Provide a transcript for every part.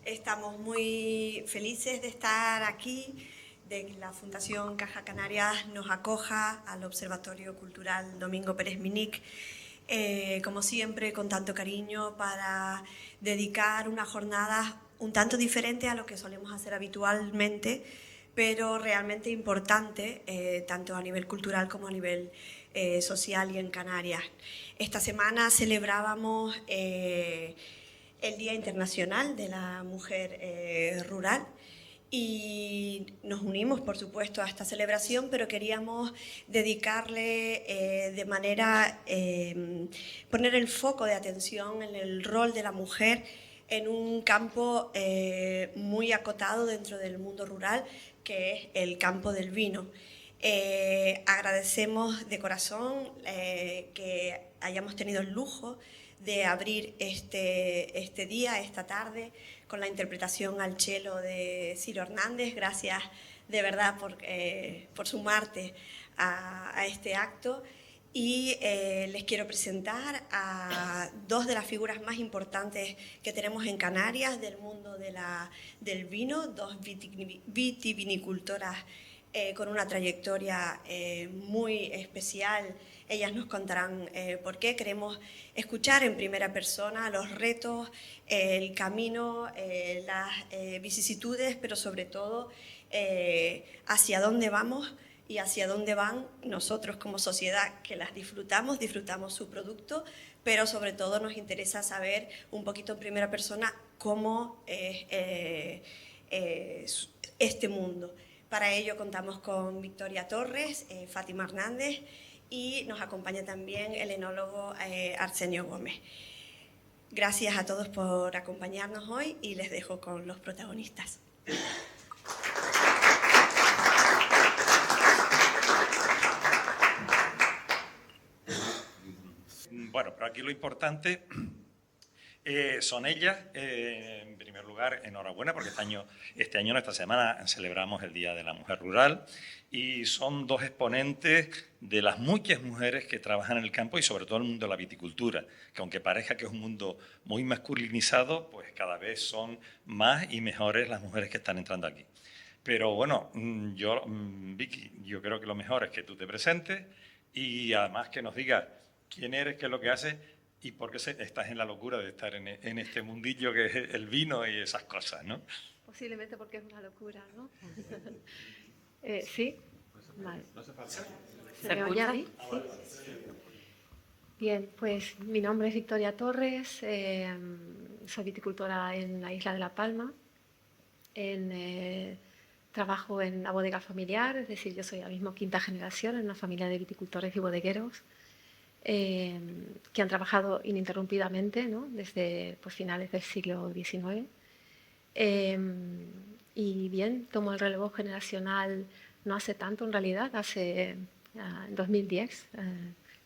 Estamos muy felices de estar aquí, de que la Fundación Caja Canarias nos acoja al Observatorio Cultural Domingo Pérez Minic, como siempre, con tanto cariño, para dedicar unas jornadas un tanto diferentes a lo que solemos hacer habitualmente, pero realmente importante, tanto a nivel cultural como a nivel social y en Canarias. Esta semana celebrábamos el Día Internacional de la Mujer Rural y nos unimos, por supuesto, a esta celebración, pero queríamos dedicarle de manera, poner el foco de atención en el rol de la mujer en un campo muy acotado dentro del mundo rural, que es el campo del vino. Agradecemos de corazón que hayamos tenido el lujo de abrir este día, esta tarde, con la interpretación al cello de Ciro Hernández. Gracias de verdad por sumarte a este acto. Y les quiero presentar a dos de las figuras más importantes que tenemos en Canarias del mundo del vino, dos vitivinicultoras con una trayectoria muy especial. Ellas nos contarán por qué. Queremos escuchar en primera persona los retos, el camino, las vicisitudes, pero sobre todo hacia dónde vamos y hacia dónde van nosotros como sociedad, que las disfrutamos su producto, pero sobre todo nos interesa saber un poquito en primera persona cómo es este mundo. Para ello contamos con Victoria Torres, Fátima Hernández y nos acompaña también el enólogo Arsenio Gómez. Gracias a todos por acompañarnos hoy y les dejo con los protagonistas. Bueno, pero aquí lo importante son ellas. En primer lugar, enhorabuena, porque este año, esta semana, celebramos el Día de la Mujer Rural y son dos exponentes de las muchas mujeres que trabajan en el campo y sobre todo en el mundo de la viticultura, que aunque parezca que es un mundo muy masculinizado, pues cada vez son más y mejores las mujeres que están entrando aquí. Pero bueno, Vicky, yo creo que lo mejor es que tú te presentes y además que nos digas quién eres, qué es lo que haces y por qué estás en la locura de estar en este mundillo que es el vino y esas cosas, ¿no? Posiblemente porque es una locura, ¿no? ¿Sí? Vale. ¿Se me oye ahí? ¿Sí? Bien, pues mi nombre es Victoria Torres, soy viticultora en la isla de La Palma. Trabajo en la bodega familiar, es decir, yo soy ahora mismo quinta generación en una familia de viticultores y bodegueros que han trabajado ininterrumpidamente, ¿no? Desde finales del siglo XIX. Y bien, tomo el relevo generacional no hace tanto en realidad, en 2010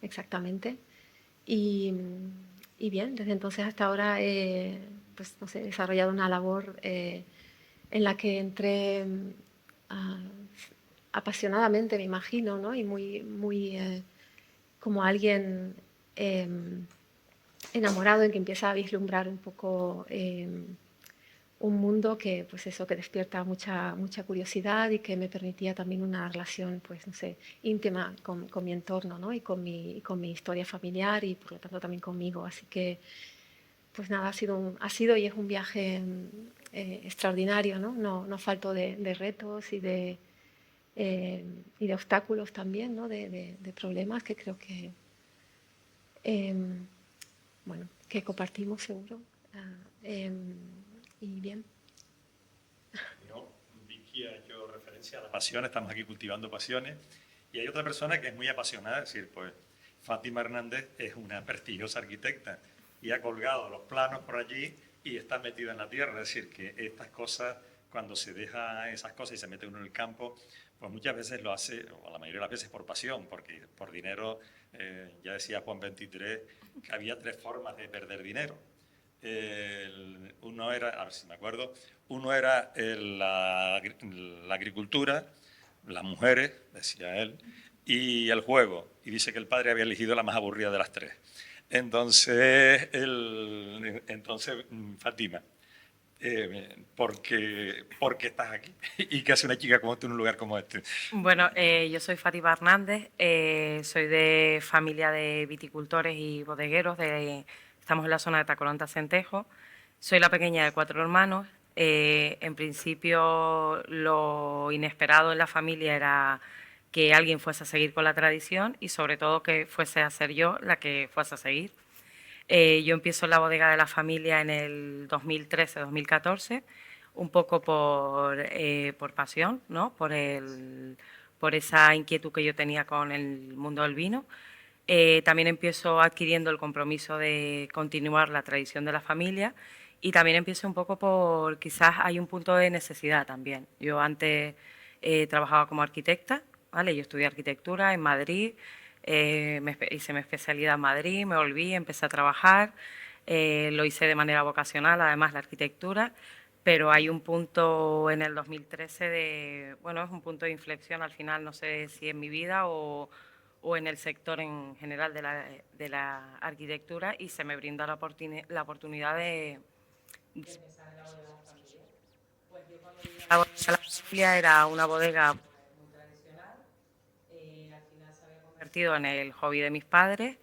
exactamente. Y bien, desde entonces hasta ahora he desarrollado una labor en la que entré apasionadamente, me imagino, ¿no? Y muy como alguien enamorado en que empieza a vislumbrar un poco un mundo que, pues eso, que despierta mucha curiosidad y que me permitía también una relación, pues no sé, íntima con mi entorno, ¿no? Y con mi historia familiar y por lo tanto también conmigo. Así que, pues nada, ha sido y es un viaje extraordinario, ¿no? No falto de retos y de obstáculos también, ¿no? De problemas que creo que, em, bueno, que compartimos seguro. Ah, em, y bien. Yo, Vicky ha hecho referencia a la pasión, estamos aquí cultivando pasiones, y hay otra persona que es muy apasionada, es decir, pues Fátima Hernández es una prestigiosa arquitecta y ha colgado los planos por allí y está metida en la tierra, es decir, que estas cosas, cuando se deja esas cosas y se mete uno en el campo, pues muchas veces lo hace, o la mayoría de las veces por pasión, porque por dinero, ya decía Juan 23, que había tres formas de perder dinero. Uno era, a ver si me acuerdo, uno era la agricultura, las mujeres, decía él, y el juego. Y dice que el padre había elegido la más aburrida de las tres. Entonces, Fátima, ¿por qué estás aquí? ¿Y qué hace una chica como tú en un lugar como este? Bueno, yo soy Fátima Hernández, soy de familia de viticultores y bodegueros, estamos en la zona de Tacoronte-Centejo, soy la pequeña de 4 hermanos. En principio, lo inesperado en la familia era que alguien fuese a seguir con la tradición y sobre todo que fuese a ser yo la que fuese a seguir. Yo empiezo en la bodega de la familia en el 2013-2014, un poco por pasión, ¿no? Por esa inquietud que yo tenía con el mundo del vino. También empiezo adquiriendo el compromiso de continuar la tradición de la familia y también empiezo un poco por, quizás hay un punto de necesidad también. Yo antes trabajaba como arquitecta, ¿vale? Yo estudié arquitectura en Madrid, hice mi especialidad en Madrid, me volví, empecé a trabajar, lo hice de manera vocacional, además la arquitectura, pero hay un punto en el 2013 bueno, es un punto de inflexión al final, no sé si en mi vida o en el sector en general de la arquitectura y se me brinda la oportunidad de empezar en la bodega de la familia. Pues yo cuando llegué a la bodega de la familia era una bodega muy tradicional, al final se había convertido en el hobby de mis padres,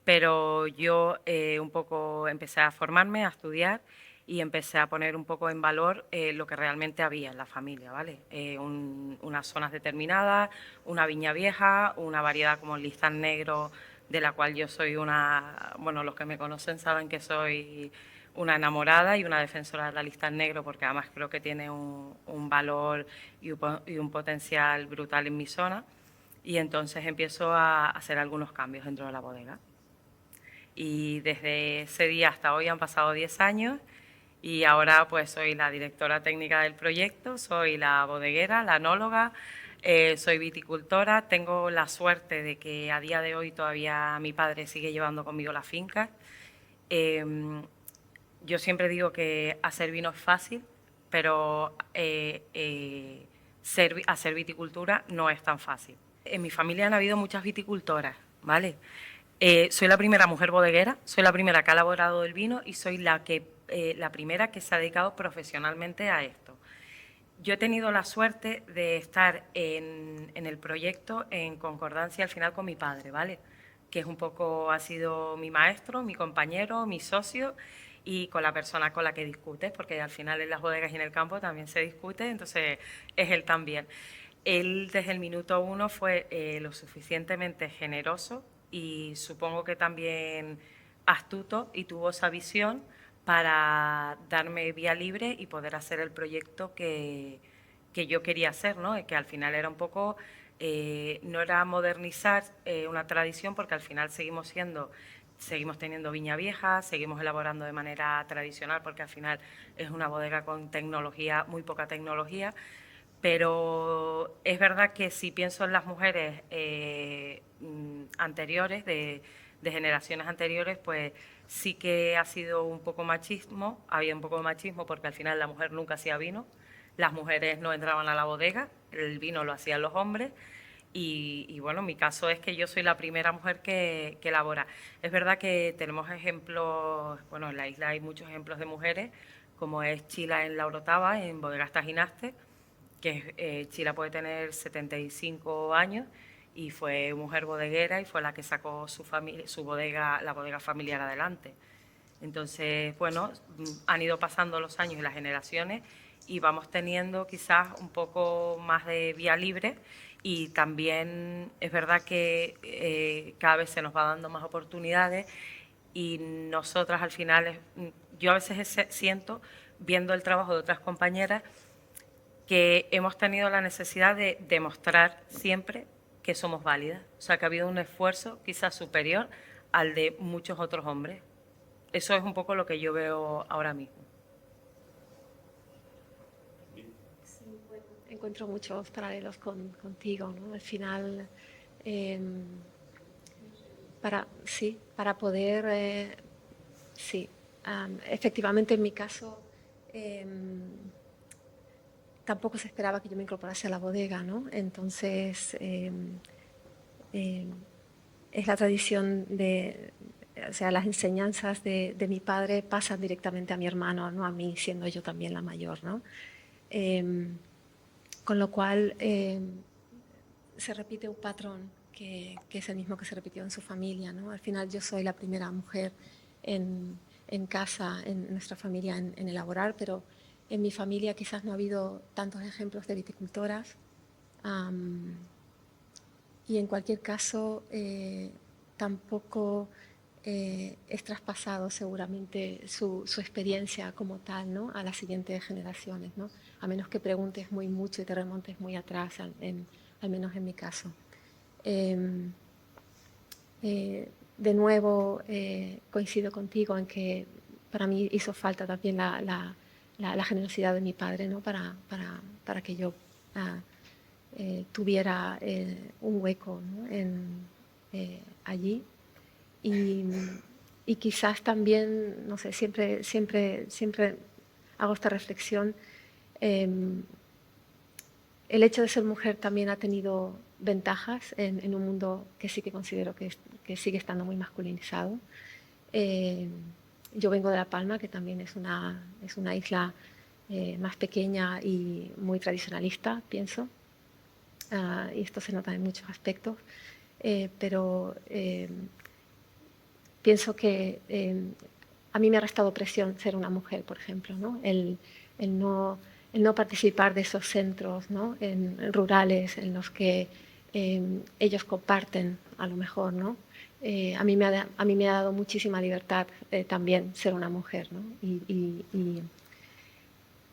pero yo un poco empecé a formarme, a estudiar y empecé a poner un poco en valor lo que realmente había en la familia, ¿vale? Unas zonas determinadas, una viña vieja, una variedad como el listán negro, de la cual yo soy bueno, los que me conocen saben que soy una enamorada y una defensora de la listán negro, porque además creo que tiene un valor y un potencial brutal en mi zona. Y entonces empiezo a hacer algunos cambios dentro de la bodega. Y desde ese día hasta hoy han pasado 10 años y ahora pues soy la directora técnica del proyecto, soy la bodeguera, la enóloga, soy viticultora. Tengo la suerte de que a día de hoy todavía mi padre sigue llevando conmigo la finca. Yo siempre digo que hacer vino es fácil, pero hacer viticultura no es tan fácil. En mi familia han habido muchas viticultoras, ¿vale? Soy la primera mujer bodeguera, soy la primera que ha elaborado el vino y soy la primera que se ha dedicado profesionalmente a esto. Yo he tenido la suerte de estar en el proyecto en concordancia al final con mi padre, ¿vale? Que es un poco, ha sido mi maestro, mi compañero, mi socio y con la persona con la que discutes, porque al final en las bodegas y en el campo también se discute, entonces es él también. Él desde el minuto 1 fue lo suficientemente generoso y supongo que también astuto y tuvo esa visión para darme vía libre y poder hacer el proyecto que yo quería hacer, ¿no? Y que al final era un poco, no era modernizar una tradición, porque al final seguimos teniendo viña vieja, seguimos elaborando de manera tradicional, porque al final es una bodega con tecnología, muy poca tecnología, pero es verdad que si pienso en las mujeres anteriores, de generaciones anteriores, pues sí que ha sido un poco machismo, había un poco de machismo porque al final la mujer nunca hacía vino, las mujeres no entraban a la bodega, el vino lo hacían los hombres. Y bueno, mi caso es que yo soy la primera mujer que elabora. Es verdad que tenemos ejemplos, bueno, en la isla hay muchos ejemplos de mujeres, como es Chila en La Orotava, en Bodegas Tajinaste, que Chila puede tener 75 años y fue mujer bodeguera y fue la que sacó su bodega, la bodega familiar adelante. Entonces, bueno, han ido pasando los años y las generaciones y vamos teniendo quizás un poco más de vía libre, y también es verdad que cada vez se nos va dando más oportunidades y nosotras al final, yo a veces siento, viendo el trabajo de otras compañeras, que hemos tenido la necesidad de demostrar siempre que somos válidas. O sea, que ha habido un esfuerzo quizás superior al de muchos otros hombres. Eso es un poco lo que yo veo ahora mismo. Sí, bueno, encuentro muchos paralelos contigo, ¿no? Al final, para poder, efectivamente en mi caso, tampoco se esperaba que yo me incorporase a la bodega, ¿no? Entonces, es la tradición o sea, las enseñanzas de mi padre pasan directamente a mi hermano, no a mí, siendo yo también la mayor, ¿no? Con lo cual se repite un patrón que es el mismo que se repitió en su familia, ¿no? Al final yo soy la primera mujer en casa, en nuestra familia, en elaborar, pero en mi familia quizás no ha habido tantos ejemplos de viticultoras. Y en cualquier caso, tampoco es traspasado seguramente su experiencia como tal, ¿no? A las siguientes generaciones, ¿no? A menos que preguntes muy mucho y te remontes muy atrás, al menos en mi caso. De nuevo, coincido contigo en que para mí hizo falta también la generosidad de mi padre, ¿no? para que yo tuviera un hueco, ¿no? Allí. Y quizás también, no sé, siempre hago esta reflexión. El hecho de ser mujer también ha tenido ventajas en un mundo que sí que considero que sigue estando muy masculinizado. Yo vengo de La Palma, que también es una isla más pequeña y muy tradicionalista, pienso. Y esto se nota en muchos aspectos. Pero pienso que a mí me ha restado presión ser una mujer, por ejemplo, ¿no? El no participar de esos centros, ¿no? Rurales en los que ellos comparten, a lo mejor, ¿no? A mí me ha dado muchísima libertad también ser una mujer, ¿no?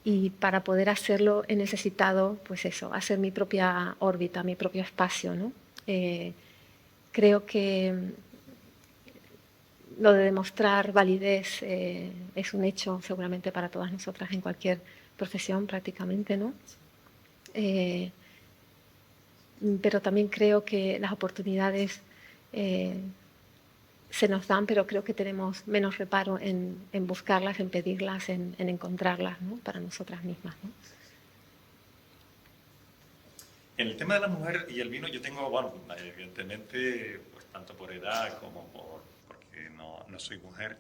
Y para poder hacerlo he necesitado, pues eso, hacer mi propia órbita, mi propio espacio, ¿no? Creo que lo de demostrar validez es un hecho seguramente para todas nosotras en cualquier profesión prácticamente, ¿no? Pero también creo que las oportunidades se nos dan, pero creo que tenemos menos reparo en buscarlas, en pedirlas, en encontrarlas, ¿no? Para nosotras mismas, ¿no? En el tema de la mujer y el vino yo tengo, bueno, evidentemente, pues tanto por edad como porque no soy mujer,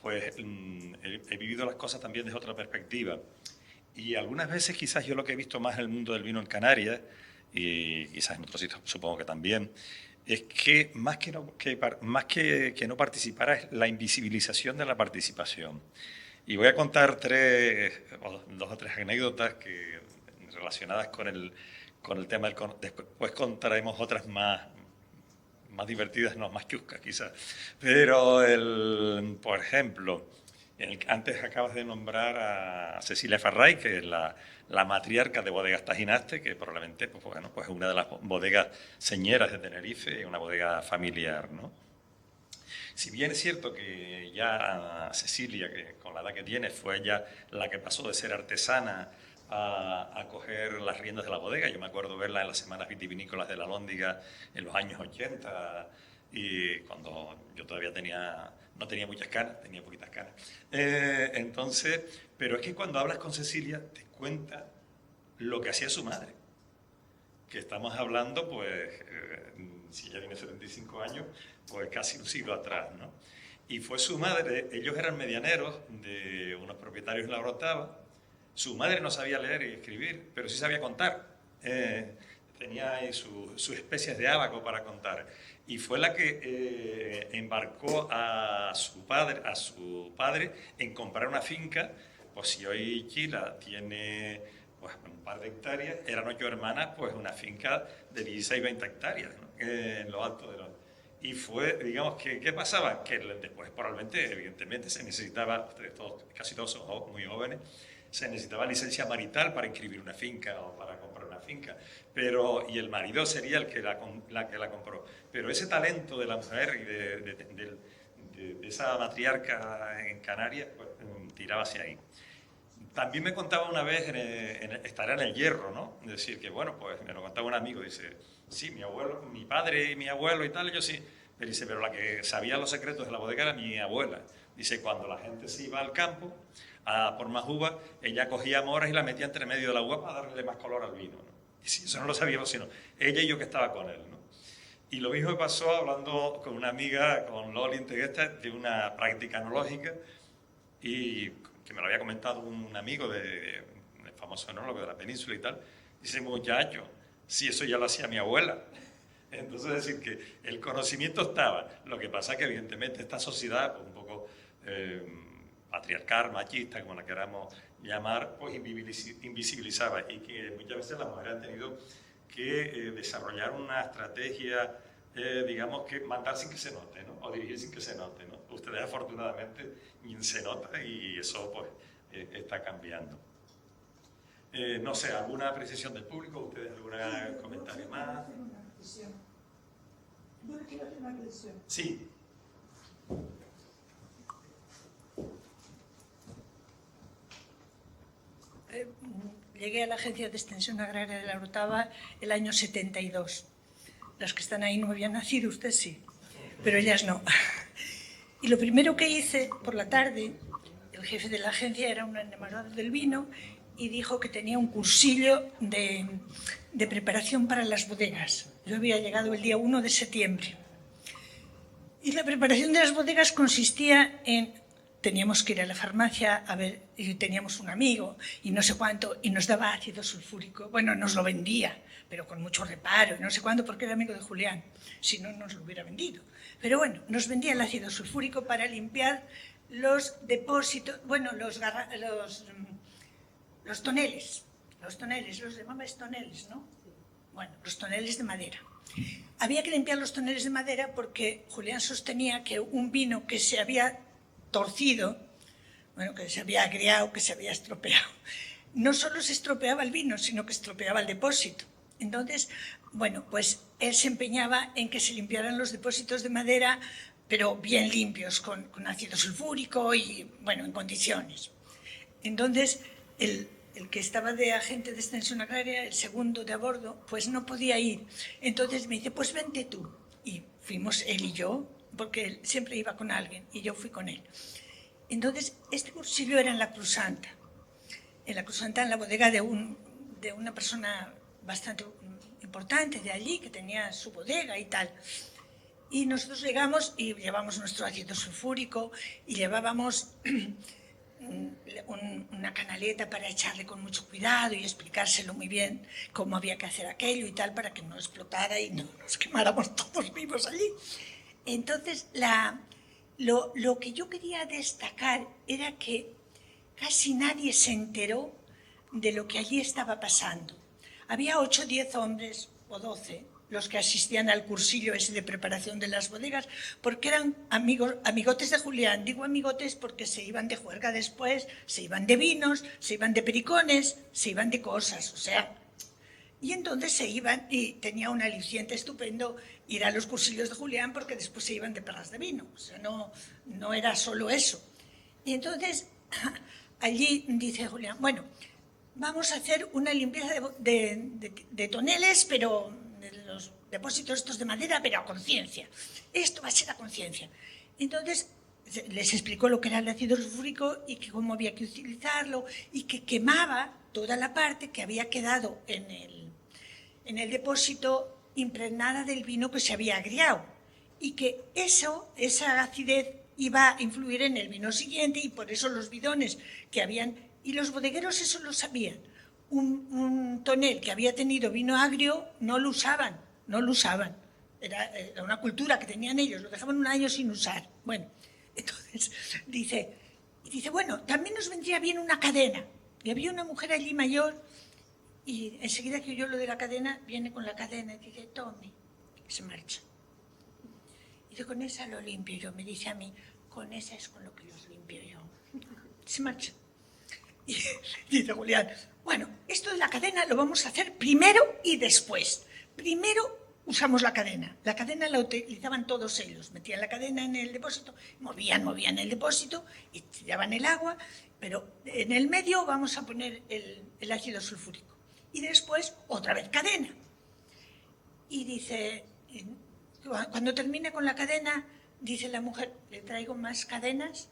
pues he vivido las cosas también desde otra perspectiva. Y algunas veces quizás yo lo que he visto más en el mundo del vino en Canarias, y quizás en otros sitios supongo que también, es que más que no participar es la invisibilización de la participación. Y voy a contar dos o tres anécdotas relacionadas con el tema después contaremos otras más divertidas, no, más chuscas quizás. Pero, por ejemplo, antes acabas de nombrar a Cecilia Farray, que es la matriarca de Bodegas Tajinaste, que probablemente pues es una de las bodegas señeras de Tenerife, una bodega familiar, ¿no? Si bien es cierto que ya Cecilia, que con la edad que tiene, fue ella la que pasó de ser artesana a coger las riendas de la bodega. Yo me acuerdo verla en las semanas vitivinícolas de la Alhóndiga en los años 80, y cuando yo todavía no tenía muchas canas, tenía poquitas canas. Entonces, pero es que cuando hablas con Cecilia te cuenta lo que hacía su madre. que estamos hablando, pues, si ella tiene 75 años, pues casi un siglo atrás, ¿no? Y fue su madre, ellos eran medianeros de unos propietarios en la Orotava. Su madre no sabía leer y escribir, pero sí sabía contar. Tenía ahí sus especies de ábaco para contar. Y fue la que embarcó a su padre en comprar una finca. Pues si hoy Chila tiene pues, un par de hectáreas, eran 8 hermanas, pues una finca de 16, 20 hectáreas, ¿no? En lo alto de los... Y fue, digamos, ¿qué pasaba? Que después, probablemente, evidentemente, se necesitaba, ustedes todos, casi todos son muy jóvenes, se necesitaba licencia marital para inscribir una finca o para comprar una finca, y el marido sería el que la compró. Pero ese talento de la mujer y de esa matriarca en Canarias, pues, tiraba hacia ahí. También me contaba una vez, estará en el Hierro, ¿no? Es decir, que bueno, pues me lo contaba un amigo, dice, sí, mi padre y mi abuelo y tal, ellos sí, pero dice, pero la que sabía los secretos de la bodega era mi abuela. Dice, cuando la gente se iba al campo a por más uvas, ella cogía moras y la metía entre medio de la uva para darle más color al vino, ¿no? Y sí, eso no lo sabíamos, sino ella y yo que estaba con él, ¿no? Y lo mismo me pasó hablando con una amiga, con Loli Integuesta, de una práctica enológica, y que me lo había comentado un amigo del famoso enólogo de la península y tal. Dice, muchacho, si eso ya lo hacía mi abuela. Entonces, es decir, que el conocimiento estaba. Lo que pasa es que, evidentemente, esta sociedad, pues, un poco patriarcal, machista, como la queramos llamar, pues invisibilizaba, y que muchas veces las mujeres han tenido que desarrollar una estrategia, digamos, que mandar sin que se note, ¿no? O dirigir sin que se note, ¿no? Ustedes, afortunadamente, se nota, y eso, pues, está cambiando. No sé, ¿alguna apreciación del público? ¿Ustedes algún comentario más? Yo quiero hacer una reflexión. Sí. Llegué a la Agencia de Extensión Agraria de la Orotava el año 72. Las que están ahí no habían nacido, usted sí, pero ellas no. Y lo primero que hice por la tarde, el jefe de la agencia era un enamorado del vino y dijo que tenía un cursillo de preparación para las bodegas. Yo había llegado el día 1 de septiembre. Y la preparación de las bodegas consistía en... Teníamos que ir a la farmacia a ver, y teníamos un amigo y no sé cuánto, y nos daba ácido sulfúrico. Bueno, nos lo vendía, pero con mucho reparo, y no sé cuánto, porque era amigo de Julián, si no nos lo hubiera vendido. Pero bueno, nos vendía el ácido sulfúrico para limpiar los depósitos, bueno, los toneles, los llamaban toneles, ¿no? Bueno, los toneles de madera. Había que limpiar los toneles de madera porque Julián sostenía que un vino que se había torcido, bueno, que se había agriado, que se había estropeado, no solo se estropeaba el vino, sino que estropeaba el depósito. Entonces, bueno, pues él se empeñaba en que se limpiaran los depósitos de madera, pero bien limpios, con ácido sulfúrico y, bueno, en condiciones. Entonces, el que estaba de agente de extensión agraria, el segundo de a bordo, pues no podía ir. Entonces me dice, pues vente tú. Y fuimos él y yo, porque él siempre iba con alguien, y yo fui con él. Entonces, este cursillo era en la Cruz Santa. En la Cruz Santa, en la bodega de una persona bastante importante de allí, que tenía su bodega y tal. Y nosotros llegamos y llevamos nuestro ácido sulfúrico y llevábamos una canaleta para echarle con mucho cuidado y explicárselo muy bien cómo había que hacer aquello y tal, para que no explotara y no nos quemáramos todos vivos allí. Entonces, lo que yo quería destacar era que casi nadie se enteró de lo que allí estaba pasando. Había 8 o 10 hombres, o 12, los que asistían al cursillo ese de preparación de las bodegas, porque eran amigotes de Julián. Digo amigotes porque se iban de juerga después, se iban de vinos, se iban de pericones, se iban de cosas, o sea... Y entonces se iban, y tenía un aliciente estupendo ir a los cursillos de Julián, porque después se iban de perras de vino, o sea, no era solo eso. Y entonces allí dice Julián, bueno, vamos a hacer una limpieza de toneles, pero de los depósitos estos de madera, pero a conciencia. Esto va a ser a conciencia. Entonces les explicó lo que era el ácido sulfúrico y que cómo había que utilizarlo, y que quemaba toda la parte que había quedado en en el depósito impregnada del vino que se había agriado y que esa acidez iba a influir en el vino siguiente, y por eso los bidones que habían, y los bodegueros eso lo sabían, un tonel que había tenido vino agrio no lo usaban. Era una cultura que tenían ellos, lo dejaban un año sin usar. Bueno, entonces dice, bueno, también nos vendría bien una cadena. Y había una mujer allí mayor, y enseguida que oyó lo de la cadena, viene con la cadena y dice, tome, y se marcha. Y dice, con esa lo limpio yo. Me dice a mí, con esa es con lo que los limpio yo. Se marcha. Y dice Julián, bueno, esto de la cadena lo vamos a hacer primero y después. Primero usamos la cadena. La cadena la utilizaban todos ellos. Metían la cadena en el depósito, movían el depósito y tiraban el agua, pero en el medio vamos a poner el ácido sulfúrico. Y después otra vez cadena. Y dice, cuando termine con la cadena, dice la mujer, ¿le traigo más cadenas?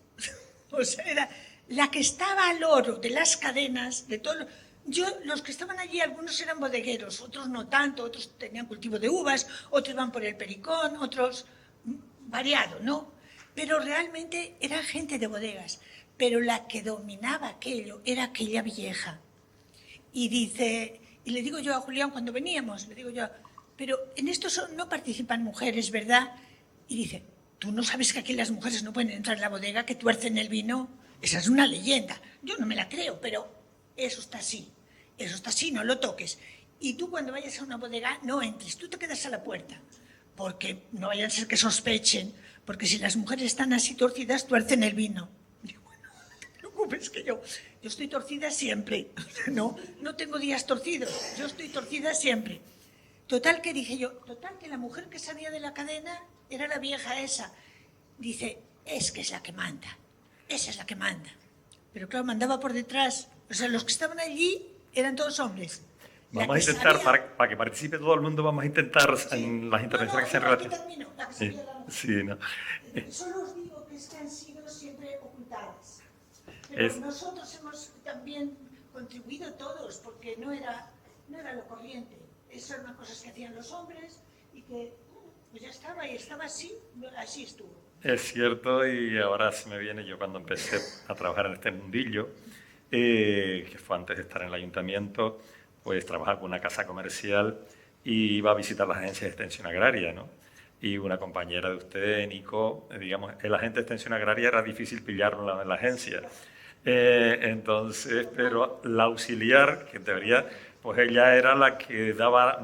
O sea, era la que estaba al oro de las cadenas, de todo. Los que estaban allí, algunos eran bodegueros, otros no tanto, otros tenían cultivo de uvas, otros iban por el pericón, otros variado, ¿no? Pero realmente eran gente de bodegas. Pero la que dominaba aquello era aquella vieja. Y dice, y le digo yo a Julián cuando veníamos, le digo yo, pero en esto no participan mujeres, ¿verdad? Y dice, ¿tú no sabes que aquí las mujeres no pueden entrar en la bodega, que tuercen el vino? Esa es una leyenda. Yo no me la creo, pero eso está así. Eso está así, no lo toques. Y tú cuando vayas a una bodega no entres, tú te quedas a la puerta, porque no vayan a ser que sospechen, porque si las mujeres están así torcidas, tuercen el vino. Y digo, bueno, no te preocupes, que yo estoy torcida siempre. No tengo días torcidos, yo estoy torcida siempre. Total que dije yo, que la mujer que salía de la cadena era la vieja esa. Dice, es que es la que manda, esa es la que manda. Pero claro, mandaba por detrás. O sea, los que estaban allí eran todos hombres. Vamos a intentar, para que participe todo el mundo, vamos a intentar en las intervenciones que sean relativas. Sí, no. Solo os digo que es que han sido siempre ocultadas. Pero nosotros hemos también contribuido todos, porque no era lo corriente. Esas eran cosas que hacían los hombres y que pues ya estaba, y estaba así estuvo. Es cierto, y ahora se me viene, yo cuando empecé a trabajar en este mundillo, que fue antes de estar en el ayuntamiento, pues trabajaba con una casa comercial y iba a visitar las agencias de extensión agraria, ¿no? Y una compañera de usted, Nico, digamos, el agente de extensión agraria era difícil pillarlo en la agencia. Entonces, pero la auxiliar, que en teoría, pues ella era la que daba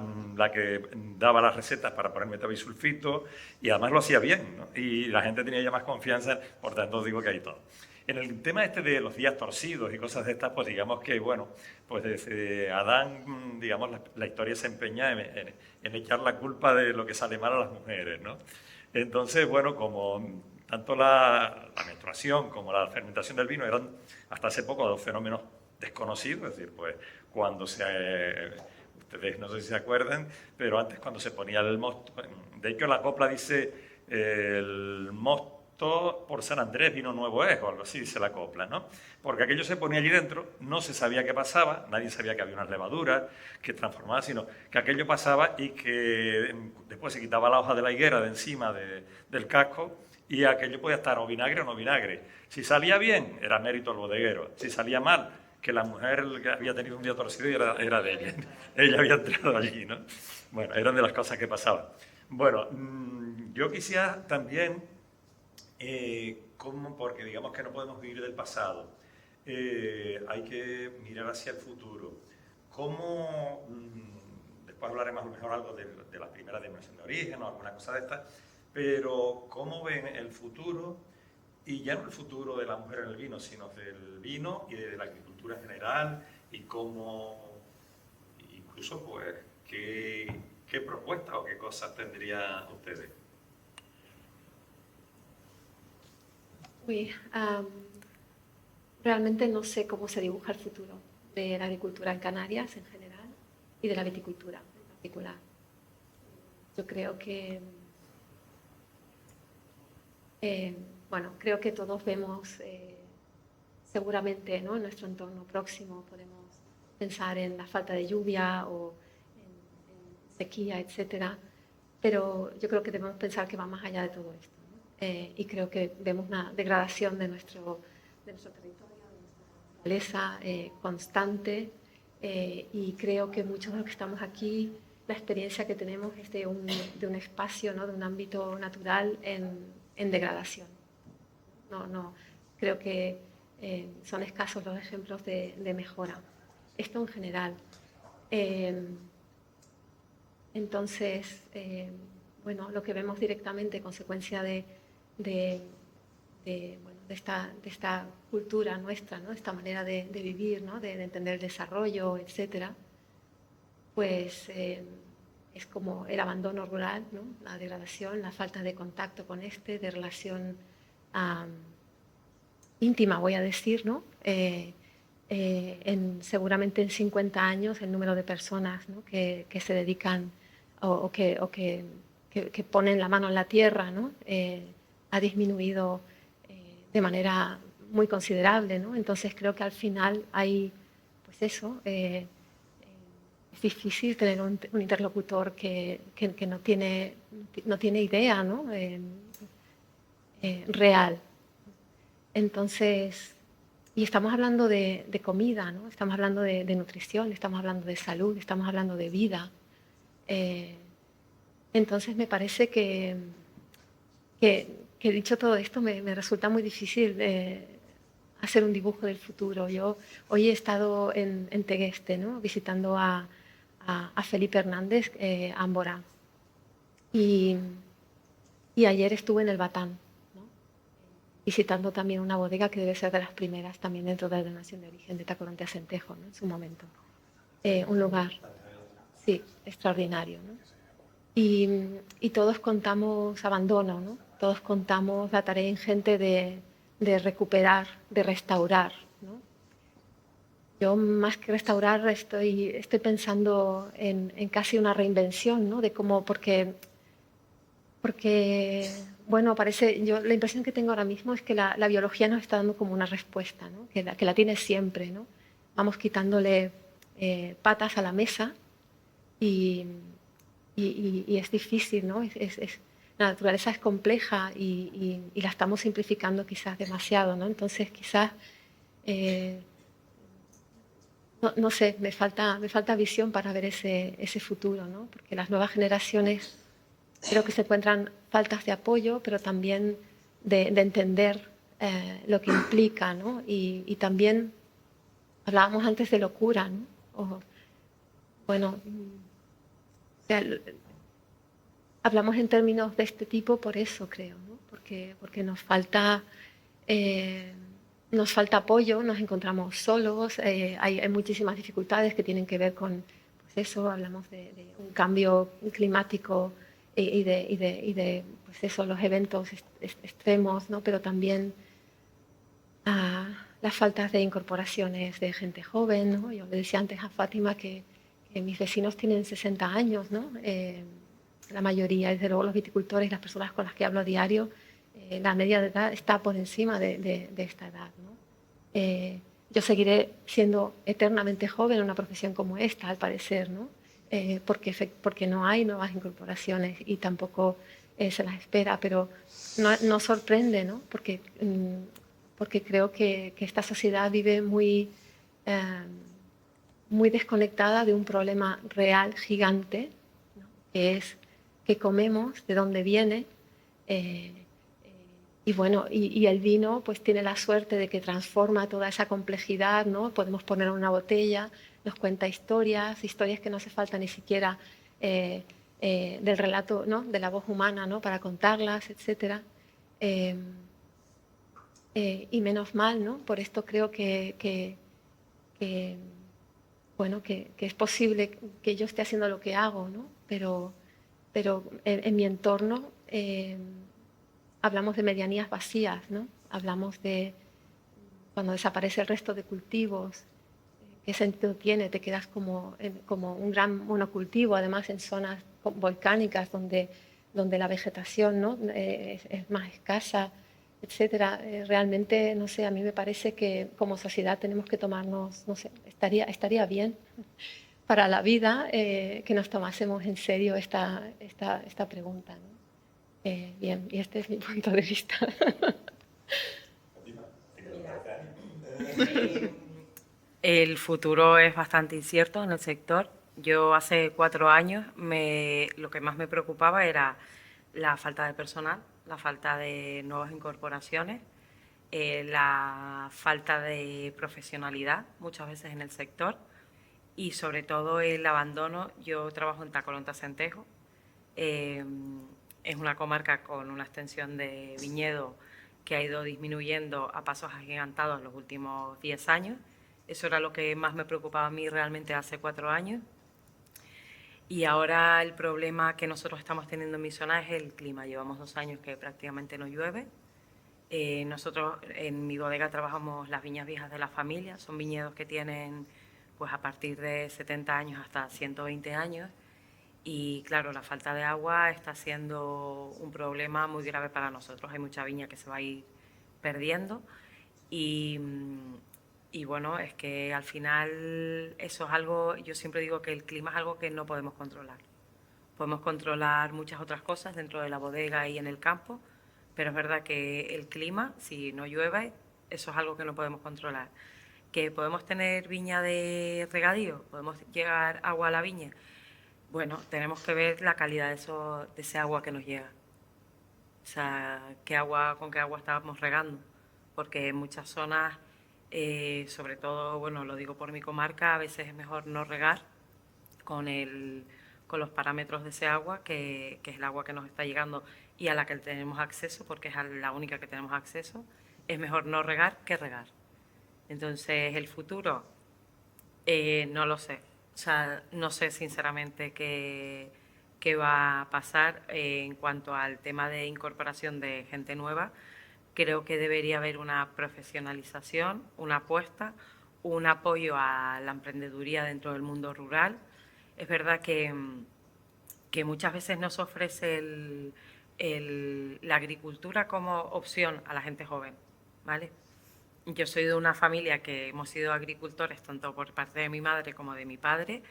las recetas para poner metabisulfito, y además lo hacía bien, ¿no? Y la gente tenía ya más confianza, por tanto digo que hay todo. En el tema este de los días torcidos y cosas de estas, pues digamos que, bueno, pues desde Adán, digamos, la historia se empeña en echar la culpa de lo que sale mal a las mujeres, ¿no? Entonces, bueno, como tanto la menstruación como la fermentación del vino eran hasta hace poco dos fenómenos desconocidos, es decir, pues cuando ustedes no sé si se acuerdan, pero antes cuando se ponía el mosto, de hecho la copla dice el mosto por San Andrés vino nuevo es, o algo así dice la copla, ¿no? Porque aquello se ponía allí dentro, no se sabía qué pasaba, nadie sabía que había unas levaduras que transformaban, sino que aquello pasaba y que después se quitaba la hoja de la higuera de encima del casco, y aquello podía estar o vinagre o no vinagre. Si salía bien, era mérito del bodeguero. Si salía mal, que la mujer que había tenido un día torcido era de ella. Ella había entrado allí, ¿no? Bueno, eran de las cosas que pasaban. Bueno, yo quisiera también, porque digamos que no podemos vivir del pasado, hay que mirar hacia el futuro. ¿Cómo, después hablaré más o mejor algo de la primera denominación de origen o alguna cosa de estas, pero cómo ven el futuro, y ya no el futuro de la mujer en el vino, sino del vino y de la agricultura en general, y cómo, incluso, pues, qué propuestas o qué cosas tendrían ustedes? Realmente no sé cómo se dibuja el futuro de la agricultura en Canarias en general y de la viticultura en particular. Yo creo que creo que todos vemos, seguramente, ¿no? En nuestro entorno próximo podemos pensar en la falta de lluvia o en sequía, etcétera. Pero yo creo que debemos pensar que va más allá de todo esto, ¿no? Y creo que vemos una degradación de nuestro territorio, de nuestra naturaleza constante, y creo que muchos de los que estamos aquí, la experiencia que tenemos es de un espacio, ¿no? De un ámbito natural en degradación. No, creo que son escasos los ejemplos de mejora. Esto en general. Entonces, bueno, lo que vemos directamente, consecuencia de esta cultura nuestra, ¿no? Esta manera de vivir, ¿no? de entender el desarrollo, etcétera, pues es como el abandono rural, ¿no? La degradación, la falta de contacto con de relación íntima, voy a decir, ¿no? Seguramente en 50 años el número de personas, ¿no? que se dedican o que ponen la mano en la tierra, ¿no? Ha disminuido de manera muy considerable, ¿no? Entonces creo que al final hay, pues eso, es difícil tener un interlocutor que no tiene idea, ¿no? Real. Entonces, y estamos hablando de comida, ¿no? Estamos hablando de nutrición, estamos hablando de salud, estamos hablando de vida. Entonces me parece que dicho todo esto me resulta muy difícil hacer un dibujo del futuro. Yo hoy he estado en Tegueste, ¿no? Visitando a Felipe Hernández, Ámbora, y ayer estuve en el Batán, visitando también una bodega que debe ser de las primeras también dentro de la denominación de origen de Tacoronte-Acentejo, ¿no? En su momento. Un lugar, sí, extraordinario, ¿no? Y todos contamos abandono, ¿no? Todos contamos la tarea ingente de recuperar, de restaurar, ¿no? Yo más que restaurar estoy pensando en casi una reinvención, ¿no? De cómo, porque bueno, la impresión que tengo ahora mismo es que la biología nos está dando como una respuesta, ¿no? que la tiene siempre, ¿no? Vamos quitándole patas a la mesa y es difícil, ¿no? La naturaleza es compleja y la estamos simplificando quizás demasiado, ¿no? Entonces quizás, no sé, me falta visión para ver ese futuro, ¿no? Porque las nuevas generaciones creo que se encuentran faltas de apoyo, pero también de entender lo que implica, ¿no? Y también hablábamos antes de locura, ¿no? Bueno, o sea, hablamos en términos de este tipo por eso, creo, ¿no? Porque nos falta apoyo, nos encontramos solos, hay muchísimas dificultades que tienen que ver con pues eso, hablamos de un cambio climático y de pues eso, los eventos extremos, ¿no? Pero también las faltas de incorporaciones de gente joven, ¿no? Yo le decía antes a Fátima que mis vecinos tienen 60 años, ¿no? La mayoría, desde luego los viticultores, las personas con las que hablo a diario, la media de edad está por encima de esta edad, ¿no? Yo seguiré siendo eternamente joven en una profesión como esta, al parecer, ¿no? Porque no hay nuevas incorporaciones y tampoco se las espera, pero no sorprende, ¿no? Porque creo que esta sociedad vive muy desconectada de un problema real, gigante, ¿no? Que es qué comemos, de dónde viene, y bueno, y el vino pues tiene la suerte de que transforma toda esa complejidad, ¿no? Podemos poner en una botella, nos cuenta historias que no hace falta ni siquiera del relato, ¿no? De la voz humana, ¿no? Para contarlas, etc. Y menos mal, ¿no? Por esto creo que es posible que yo esté haciendo lo que hago, ¿no? Pero en mi entorno hablamos de medianías vacías, ¿no? Hablamos de cuando desaparece el resto de cultivos, ¿qué sentido tiene? Te quedas como un gran monocultivo, además en zonas volcánicas donde la vegetación, ¿no? es más escasa, etcétera. Realmente, no sé, a mí me parece que como sociedad tenemos que tomarnos, no sé, estaría bien para la vida que nos tomásemos en serio esta pregunta, ¿no? Bien, y este es mi punto de vista. El futuro es bastante incierto en el sector. Yo hace 4 años lo que más me preocupaba era la falta de personal, la falta de nuevas incorporaciones, la falta de profesionalidad muchas veces en el sector y sobre todo el abandono. Yo trabajo en Tacoronte-Acentejo, es una comarca con una extensión de viñedo que ha ido disminuyendo a pasos agigantados en los últimos 10 años. Eso era lo que más me preocupaba a mí realmente hace 4 años. Y ahora el problema que nosotros estamos teniendo en mi zona es el clima. Llevamos 2 años que prácticamente no llueve. Nosotros en mi bodega trabajamos las viñas viejas de la familia. Son viñedos que tienen pues a partir de 70 años hasta 120 años. Y claro, la falta de agua está siendo un problema muy grave para nosotros. Hay mucha viña que se va a ir perdiendo y bueno, es que al final eso es algo, yo siempre digo que el clima es algo que no podemos controlar. Podemos controlar muchas otras cosas dentro de la bodega y en el campo, pero es verdad que el clima, si no llueve, eso es algo que no podemos controlar. ¿Que podemos tener viña de regadío? ¿Podemos llegar agua a la viña? Bueno, tenemos que ver la calidad de ese agua que nos llega. O sea, con qué agua estamos regando. Porque en muchas zonas, sobre todo, bueno, lo digo por mi comarca, a veces es mejor no regar con los parámetros de ese agua, que es el agua que nos está llegando y a la que tenemos acceso, porque es la única que tenemos acceso. Es mejor no regar que regar. Entonces, el futuro, no lo sé. O sea, no sé sinceramente qué va a pasar en cuanto al tema de incorporación de gente nueva. Creo que debería haber una profesionalización, una apuesta, un apoyo a la emprendeduría dentro del mundo rural. Es verdad que muchas veces nos ofrece la agricultura como opción a la gente joven, ¿vale? Yo soy de una familia que hemos sido agricultores tanto por parte de mi madre como de mi padre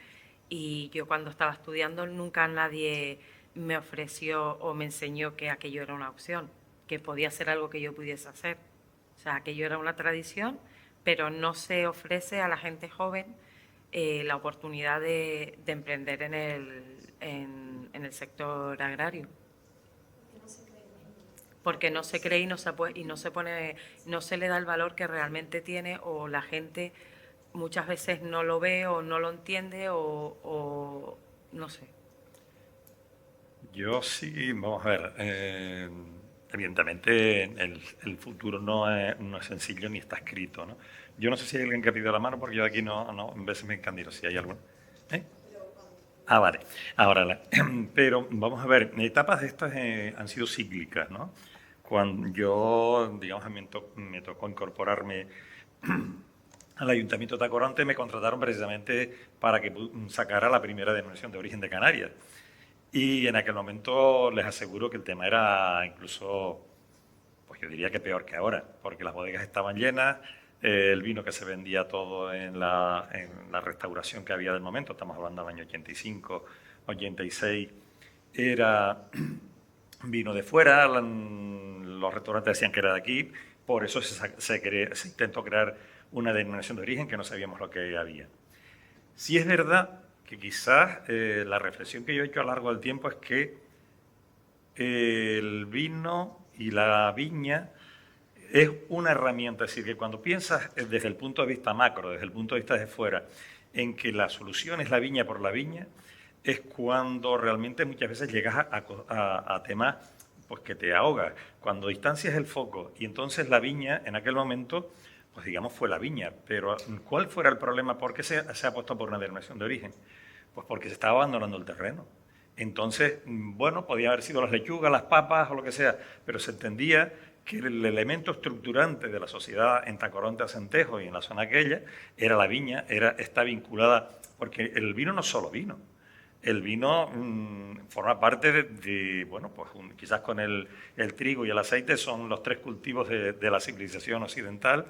y yo cuando estaba estudiando nunca nadie me ofreció o me enseñó que aquello era una opción, que podía ser algo que yo pudiese hacer. O sea, aquello era una tradición, pero no se ofrece a la gente joven la oportunidad de emprender en el sector agrario. Porque no se cree y no se le da el valor que realmente tiene, o la gente muchas veces no lo ve o no lo entiende o no sé. Yo sí, vamos a ver, evidentemente el futuro no es sencillo ni está escrito, ¿no? Yo no sé si hay alguien que ha pedido la mano, porque yo aquí no, a veces me encandilo si hay alguno. Ah, vale. Ahora, pero vamos a ver, etapas de estas han sido cíclicas, ¿no? Cuando yo, digamos, me tocó incorporarme al Ayuntamiento de Tacoronte, me contrataron precisamente para que sacara la primera denominación de origen de Canarias. Y en aquel momento les aseguro que el tema era incluso, pues yo diría que peor que ahora, porque las bodegas estaban llenas, el vino que se vendía todo en la restauración que había del momento, estamos hablando del año 85, 86, era vino de fuera, los restaurantes decían que era de aquí, por eso se intentó crear una denominación de origen que no sabíamos lo que había. Sí es verdad que quizás la reflexión que yo he hecho a lo largo del tiempo es que el vino y la viña es una herramienta, es decir, que cuando piensas desde el punto de vista macro, desde el punto de vista de fuera, en que la solución es la viña por la viña, es cuando realmente muchas veces llegas a temas pues, que te ahogas. Cuando distancias el foco y entonces la viña, en aquel momento, pues digamos fue la viña. Pero ¿cuál fuera el problema? ¿Por qué se ha puesto por una denominación de origen? Pues porque se estaba abandonando el terreno. Entonces, bueno, podía haber sido las lechugas, las papas o lo que sea, pero se entendía que el elemento estructurante de la sociedad en Tacoronte-Acentejo y en la zona aquella era la viña, está vinculada, porque el vino no es solo vino. El vino forma parte de bueno, pues quizás con el trigo y el aceite son los 3 cultivos de la civilización occidental,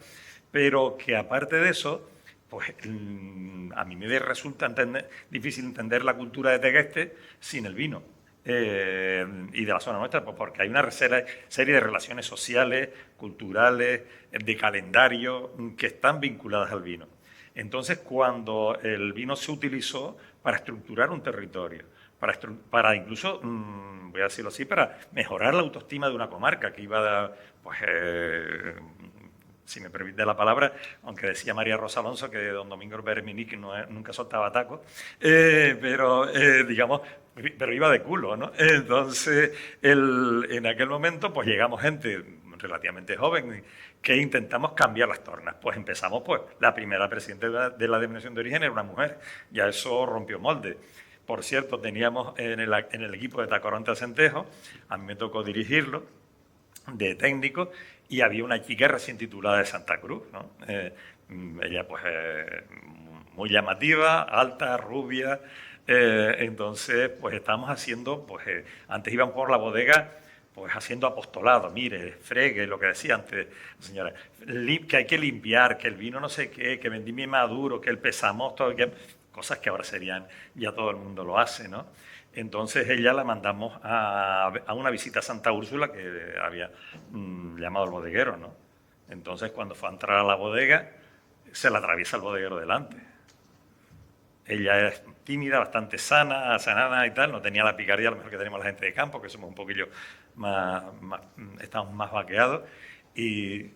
pero que aparte de eso, pues a mí me resulta difícil entender la cultura de Tegueste sin el vino. Y de la zona nuestra, pues porque hay una serie de relaciones sociales, culturales, de calendario, que están vinculadas al vino. Entonces, cuando el vino se utilizó para estructurar un territorio, para incluso, voy a decirlo así, para mejorar la autoestima de una comarca que iba a, pues, si me permite la palabra, aunque decía María Rosa Alonso que don Domingo Berminique nunca soltaba tacos, pero digamos, pero iba de culo, ¿no? Entonces, en aquel momento, pues llegamos gente relativamente joven que intentamos cambiar las tornas. Pues empezamos, pues, la primera presidenta de la denominación de origen era una mujer, ya eso rompió molde. Por cierto, teníamos en el equipo de Tacoronte-Acentejo, a mí me tocó dirigirlo, de técnico, y había una chica recién titulada de Santa Cruz, ¿no? Ella, pues, muy llamativa, alta, rubia. Entonces, pues, estábamos haciendo, pues, antes iban por la bodega, pues, haciendo apostolado. Mire, fregue, lo que decía antes, señora, que hay que limpiar, que el vino no sé qué, que vendimia maduro, que el pesamos, todo, cosas que ahora serían, ya todo el mundo lo hace, ¿no? Entonces ella la mandamos a una visita a Santa Úrsula que había llamado el bodeguero, ¿no? Entonces cuando fue a entrar a la bodega, se la atraviesa el bodeguero delante. Ella es tímida, bastante sana y tal, no tenía la picardía a lo mejor que tenemos la gente de campo, que somos un poquillo estamos más vaqueados. Y,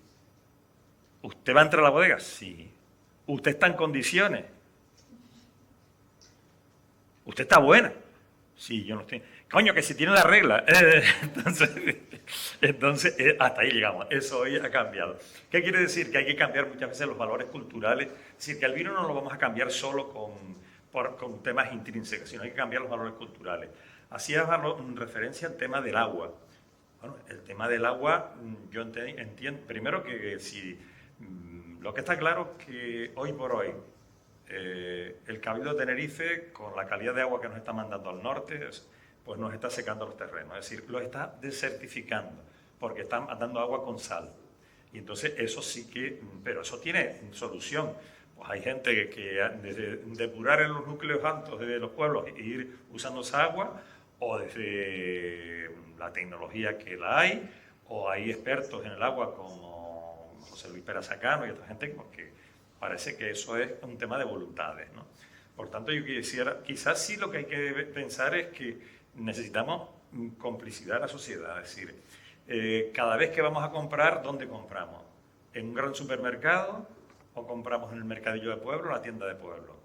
¿usted va a entrar a la bodega? Sí. ¿Usted está en condiciones? ¿Usted está buena? Sí, yo no estoy... Coño, que si tiene la regla. Entonces, hasta ahí llegamos. Eso hoy ha cambiado. ¿Qué quiere decir? Que hay que cambiar muchas veces los valores culturales. Es decir, que el vino no lo vamos a cambiar solo con temas intrínsecos, sino hay que cambiar los valores culturales. Hacía referencia al tema del agua. Bueno, el tema del agua, yo entiendo, primero que si... Lo que está claro es que hoy por hoy, el Cabildo de Tenerife, con la calidad de agua que nos está mandando al norte, pues nos está secando los terrenos, es decir, los está desertificando, porque están mandando agua con sal. Y entonces eso sí que, pero eso tiene solución. Pues hay gente que desde depurar en los núcleos altos de los pueblos e ir usando esa agua, o desde la tecnología que la hay, o hay expertos en el agua como José Luis Pera Sacano y otra gente que parece que eso es un tema de voluntades, ¿no? Por tanto, yo quisiera, quizás sí lo que hay que pensar es que necesitamos complicidad de la sociedad, es decir, cada vez que vamos a comprar, ¿dónde compramos? ¿En un gran supermercado o compramos en el mercadillo de pueblo o la tienda de pueblo?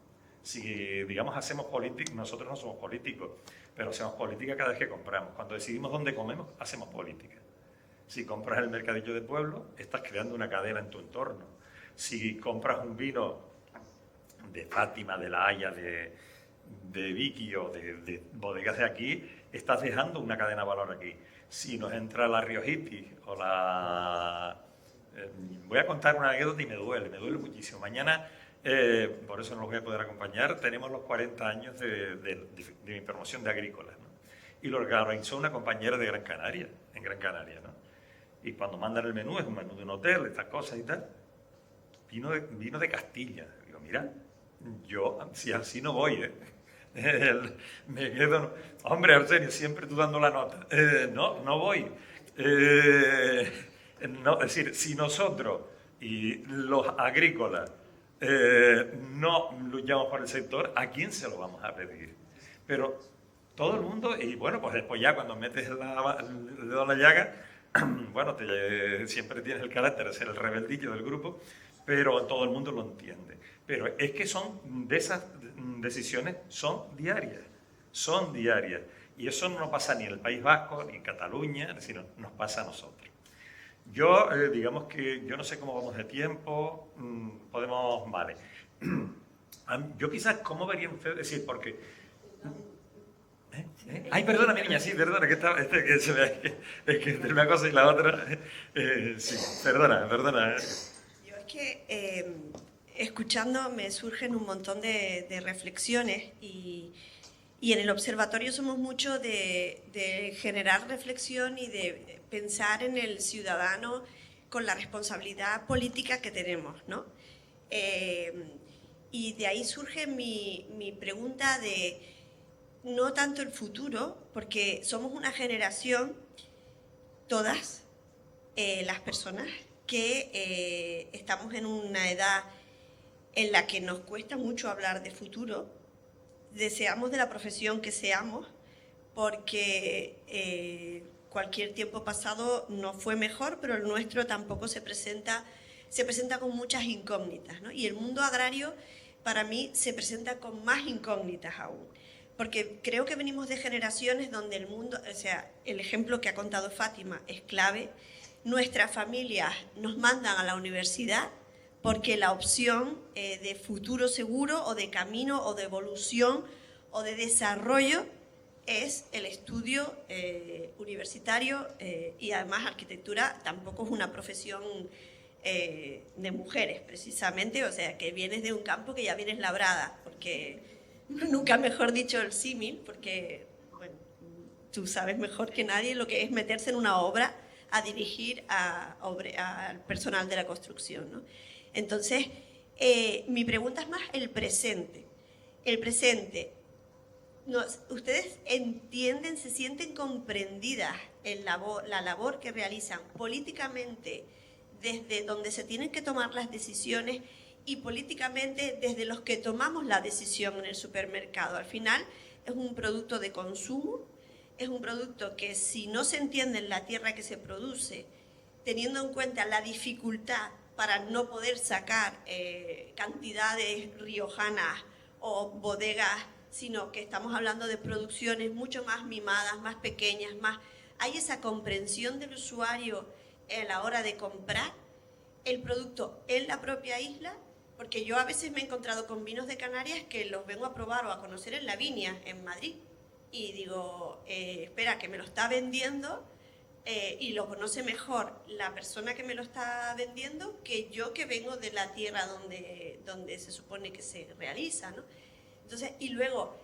Si, digamos, hacemos política, nosotros no somos políticos, pero hacemos política cada vez que compramos. Cuando decidimos dónde comemos, hacemos política. Si compras en el mercadillo de pueblo, estás creando una cadena en tu entorno. Si compras un vino de Fátima, de La Haya, de Vicky o de bodegas de aquí, estás dejando una cadena de valor aquí. Si nos entra la Riojitis o la... voy a contar una anécdota y me duele muchísimo. Mañana, por eso no los voy a poder acompañar, tenemos los 40 años de mi promoción de agrícolas, ¿no? Y lo organizó una compañera de Gran Canaria, en Gran Canaria, ¿no? Y cuando mandan el menú, es un menú de un hotel, estas cosas y tal, vino de Castilla. Digo, mira, yo si así no voy, me quedo... Hombre, Arsenio, siempre tú dando la nota. No voy. No, es decir, si nosotros y los agrícolas no luchamos por el sector, ¿a quién se lo vamos a pedir? Pero todo el mundo, y bueno, pues después ya cuando metes el dedo en la llaga, bueno, siempre tienes el carácter de ser el rebeldillo del grupo, pero todo el mundo lo entiende. Pero es que de esas decisiones son diarias. Y eso no pasa ni en el País Vasco, ni en Cataluña, sino nos pasa a nosotros. Yo, digamos que yo no sé cómo vamos de tiempo, podemos, vale. Yo quizás, ¿cómo verían ustedes decir? Porque... Ay, perdona, mi niña, sí, perdona, que se me... Es que entre una cosa y la otra... sí, perdona. Yo es que, escuchando, me surgen un montón de reflexiones y en el observatorio somos mucho de generar reflexión y de pensar en el ciudadano con la responsabilidad política que tenemos, ¿no? Y de ahí surge mi pregunta de no tanto el futuro, porque somos una generación, todas las personas, que estamos en una edad en la que nos cuesta mucho hablar de futuro, deseamos de la profesión que seamos, porque cualquier tiempo pasado no fue mejor, pero el nuestro tampoco se presenta con muchas incógnitas, ¿no? Y el mundo agrario, para mí, se presenta con más incógnitas aún, porque creo que venimos de generaciones donde el mundo, o sea, el ejemplo que ha contado Fátima es clave. Nuestras familias nos mandan a la universidad porque la opción de futuro seguro o de camino o de evolución o de desarrollo es el estudio universitario, y además arquitectura tampoco es una profesión de mujeres precisamente, o sea que vienes de un campo que ya vienes labrada, porque nunca mejor dicho el símil, porque bueno, tú sabes mejor que nadie lo que es meterse en una obra a dirigir al personal de la construcción, ¿no? Entonces, mi pregunta es más el presente. El presente, ¿ustedes entienden, se sienten comprendidas en la labor que realizan políticamente desde donde se tienen que tomar las decisiones y políticamente desde los que tomamos la decisión en el supermercado? Al final es un producto de consumo, es un producto que si no se entiende en la tierra que se produce, teniendo en cuenta la dificultad para no poder sacar cantidades riojanas o bodegas, sino que estamos hablando de producciones mucho más mimadas, más pequeñas, hay esa comprensión del usuario a la hora de comprar el producto en la propia isla, porque yo a veces me he encontrado con vinos de Canarias que los vengo a probar o a conocer en La Viña, en Madrid, y digo, espera, que me lo está vendiendo y lo conoce mejor la persona que me lo está vendiendo que yo, que vengo de la tierra donde se supone que se realiza, ¿no? Entonces, y luego,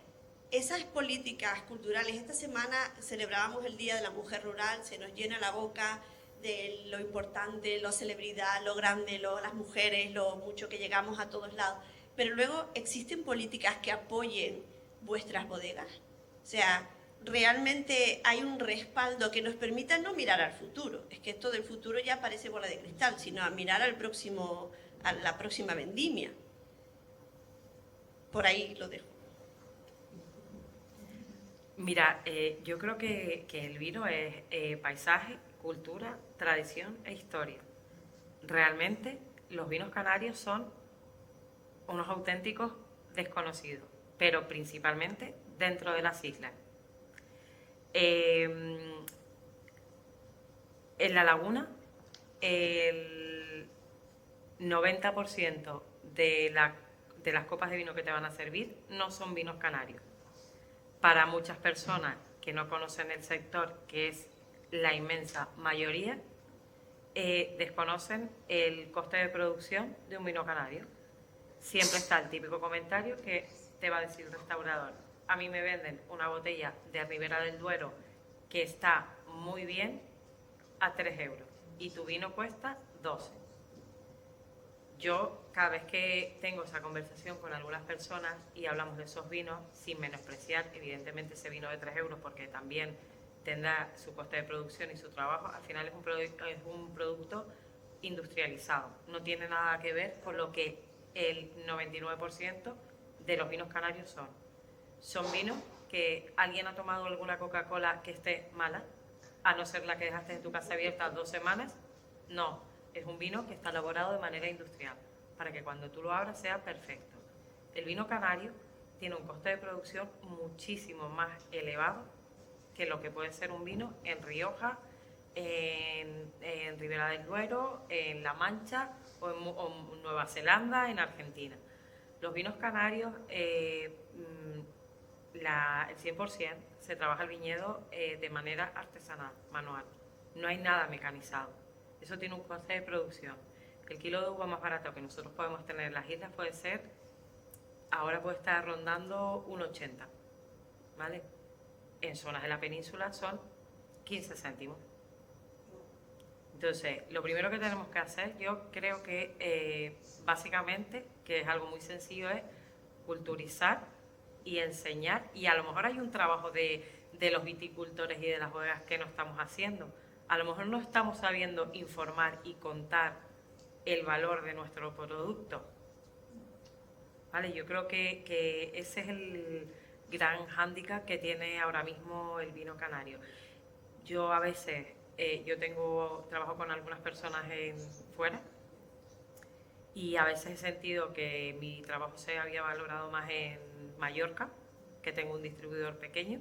esas políticas culturales, esta semana celebrábamos el Día de la Mujer Rural, se nos llena la boca de lo importante, lo celebridad, lo grande, las mujeres, lo mucho que llegamos a todos lados, pero luego existen políticas que apoyen vuestras bodegas. O sea, realmente hay un respaldo que nos permita no mirar al futuro. Es que esto del futuro ya parece bola de cristal, sino a mirar a la próxima vendimia. Por ahí lo dejo. Mira, yo creo que el vino es paisaje, cultura, tradición e historia. Realmente los vinos canarios son unos auténticos desconocidos, pero principalmente dentro de las islas. En la laguna, el 90% de las copas de vino que te van a servir no son vinos canarios. Para muchas personas que no conocen el sector, que es la inmensa mayoría, desconocen el coste de producción de un vino canario. Siempre está el típico comentario que te va a decir el restaurador: a mí me venden una botella de Ribera del Duero que está muy bien a 3 euros y tu vino cuesta 12. Yo, cada vez que tengo esa conversación con algunas personas y hablamos de esos vinos, sin menospreciar evidentemente ese vino de 3 euros, porque también tendrá su coste de producción y su trabajo, al final es un producto industrializado. No tiene nada que ver con lo que el 99% de los vinos canarios son. Son vinos que alguien ha tomado alguna Coca-Cola que esté mala, a no ser la que dejaste en tu casa abierta 2 semanas. No, es un vino que está elaborado de manera industrial, para que cuando tú lo abras sea perfecto. El vino canario tiene un coste de producción muchísimo más elevado que lo que puede ser un vino en Rioja, en Ribera del Duero, en La Mancha o en Nueva Zelanda, en Argentina. Los vinos canarios, el 100% se trabaja el viñedo de manera artesanal, manual. No hay nada mecanizado. Eso tiene un coste de producción. El kilo de uva más barato que nosotros podemos tener en las islas ahora puede estar rondando 1,80, ¿vale? En zonas de la península son 15 céntimos. Entonces, lo primero que tenemos que hacer, yo creo que básicamente, que es algo muy sencillo, es culturizar y enseñar, y a lo mejor hay un trabajo de los viticultores y de las bodegas que no estamos haciendo. A lo mejor no estamos sabiendo informar y contar el valor de nuestro producto. ¿Vale? Yo creo que ese es el gran hándicap que tiene ahora mismo el vino canario. Yo a veces, trabajo con algunas personas fuera, y a veces he sentido que mi trabajo se había valorado más en Mallorca, que tengo un distribuidor pequeño,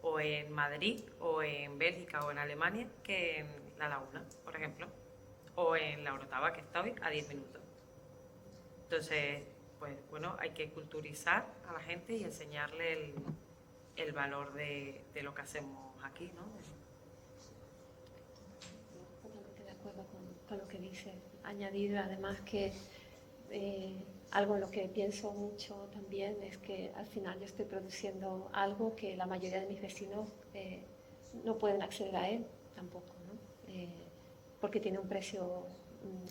o en Madrid, o en Bélgica, o en Alemania, que en La Laguna, por ejemplo, o en La Orotava, que estoy a 10 minutos. Entonces, pues bueno, hay que culturizar a la gente y enseñarle el valor de lo que hacemos aquí, ¿no? Totalmente de acuerdo con lo que dice. Añadir además que algo en lo que pienso mucho también es que al final yo estoy produciendo algo que la mayoría de mis vecinos no pueden acceder a él tampoco, ¿no? Porque tiene un precio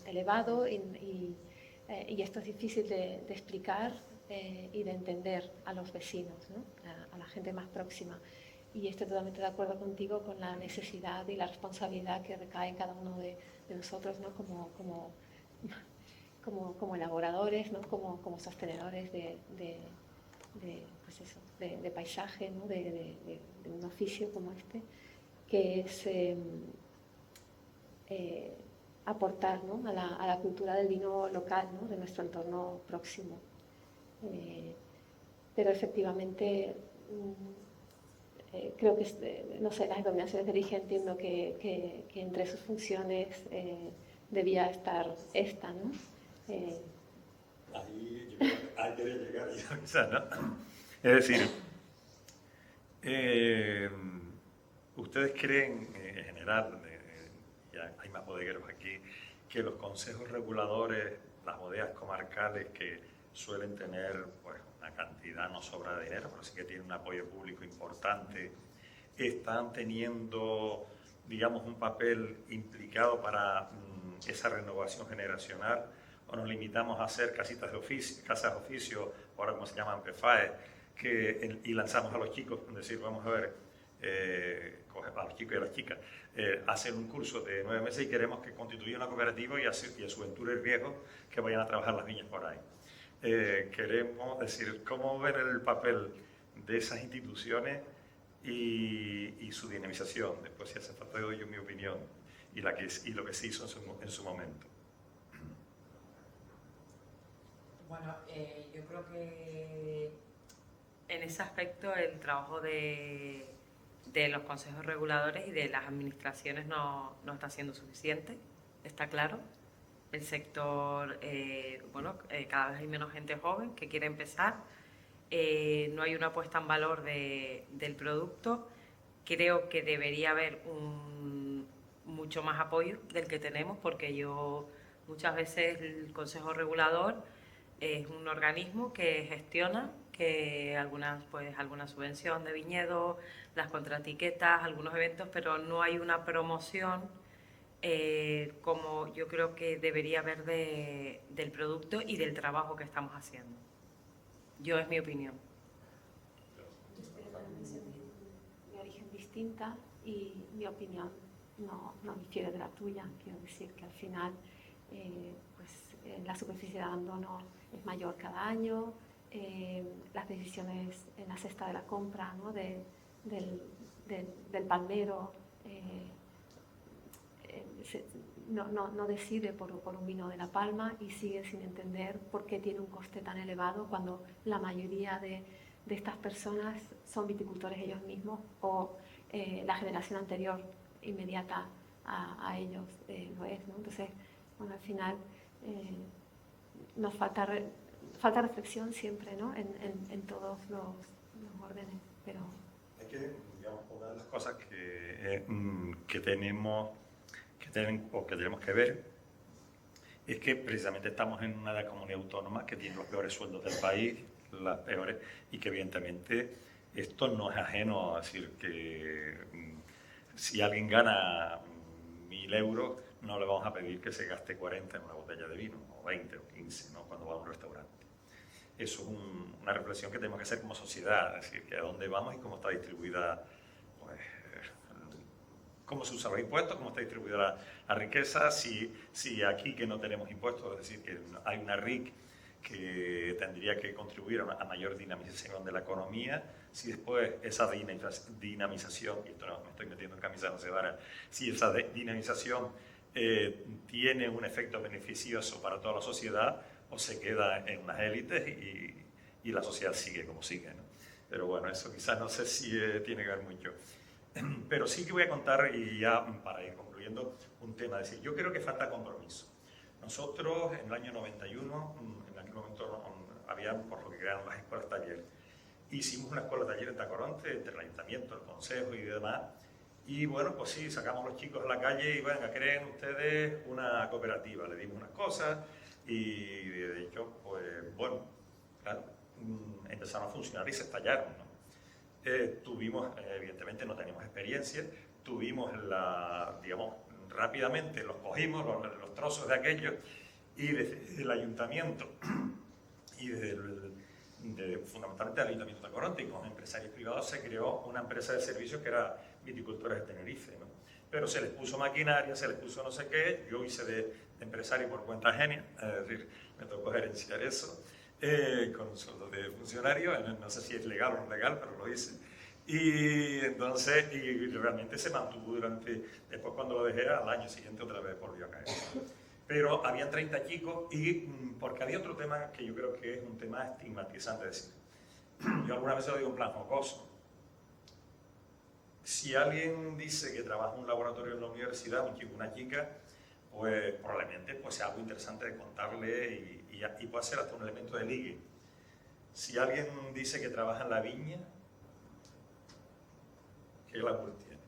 elevado y esto es difícil de explicar y de entender a los vecinos, ¿no? A la gente más próxima. Y estoy totalmente de acuerdo contigo con la necesidad y la responsabilidad que recae en cada uno de nosotros, ¿no? Como elaboradores, ¿no? como sostenedores pues eso, de paisaje, ¿no? de un oficio como este, que es aportar, ¿no? a la cultura del vino local, ¿no? de nuestro entorno próximo. Pero efectivamente creo que, no sé, las denominaciones de origen, entiendo que entre sus funciones debía estar esta, ¿no? Ahí quería llegar yo, quizás, ¿no? Es decir, ¿ustedes creen, en general, ya hay más bodegueros aquí, que los consejos reguladores, las bodegas comarcales que suelen tener pues, una cantidad, no sobra de dinero, pero sí que tienen un apoyo público importante, están teniendo, digamos, un papel implicado para esa renovación generacional, o nos limitamos a hacer casitas de oficio, casas de oficio, ahora como se llaman PFAE, y lanzamos a los chicos, es decir, vamos a ver, a los chicos y a las chicas, hacen un curso de 9 meses y queremos que constituya una cooperativa y a su ventura el viejo que vayan a trabajar las viñas por ahí. Queremos decir, ¿cómo ven el papel de esas instituciones y su dinamización? Después, si hace falta, doy yo mi opinión y lo que se hizo en su momento. Bueno, yo creo que en ese aspecto el trabajo de los consejos reguladores y de las administraciones no está siendo suficiente, está claro. El sector, cada vez hay menos gente joven que quiere empezar, no hay una puesta en valor del producto. Creo que debería haber mucho más apoyo del que tenemos, porque muchas veces el Consejo Regulador es un organismo que gestiona que alguna subvención de viñedo, las contraetiquetas, algunos eventos, pero no hay una promoción como yo creo que debería haber del producto y del trabajo que estamos haciendo. Es mi opinión. Mi origen distinta y mi opinión no difiere de la tuya. Quiero decir que al final la superficie de abandono es mayor cada año, las decisiones en la cesta de la compra, ¿no? del palmero no decide por un vino de La Palma y sigue sin entender por qué tiene un coste tan elevado cuando la mayoría de estas personas son viticultores ellos mismos o la generación anterior inmediata a ellos lo es, ¿no? Entonces, bueno, al final nos falta reflexión siempre, ¿no? en todos los órdenes, pero... Es que, digamos, una de las cosas que tenemos que ver es que precisamente estamos en una comunidad autónoma que tiene los peores sueldos del país, las peores, y que evidentemente esto no es ajeno a decir que si alguien gana 1.000 euros, no le vamos a pedir que se gaste 40 en una botella de vino, o 20 o 15, ¿no?, cuando va a un restaurante. Eso es una reflexión que tenemos que hacer como sociedad, es decir, que a dónde vamos y cómo está distribuida, pues, cómo se usan los impuestos, cómo está distribuida la riqueza, si aquí que no tenemos impuestos, es decir, que hay una RIC que tendría que contribuir a mayor dinamización de la economía, si después esa dinamización, y esto no, me estoy metiendo en camisa de once varas, si esa dinamización tiene un efecto beneficioso para toda la sociedad, o se queda en unas élites y la sociedad sigue como sigue, ¿no? Pero bueno, eso quizás no sé si tiene que ver mucho. Pero sí que voy a contar, y ya para ir concluyendo, un tema. Es decir, yo creo que falta compromiso. Nosotros, en el año 91, en aquel momento había, por lo que crearon las escuelas taller, hicimos una escuela taller en Tacoronte, entre el ayuntamiento, el consejo y demás. Y bueno, pues sí, sacamos a los chicos a la calle y venga, creen ustedes una cooperativa. Le dimos unas cosas y de hecho, pues bueno, claro, empezaron a funcionar y se estallaron, ¿no? Tuvimos, evidentemente no teníamos experiencia, tuvimos digamos, rápidamente los cogimos, los trozos de aquello, y desde el ayuntamiento y fundamentalmente el ayuntamiento de Tacoronte y con empresarios privados se creó una empresa de servicios que era Viticultores de Tenerife, ¿no? Pero se les puso maquinaria, se les puso no sé qué, yo hice de empresario por cuenta ajena, es decir, me tocó gerenciar eso, con un sueldo de funcionario, no sé si es legal o no legal, pero lo hice. Y entonces, y realmente se mantuvo después cuando lo dejé, al año siguiente otra vez volvió a caer. Pero habían 30 chicos y, porque había otro tema que yo creo que es un tema estigmatizante, es decir, yo alguna vez lo digo en plan jocoso. Si alguien dice que trabaja en un laboratorio en la universidad, un chico, una chica, pues probablemente pues, sea algo interesante de contarle y puede ser hasta un elemento de ligue. Si alguien dice que trabaja en la viña, ¿qué glamour tiene?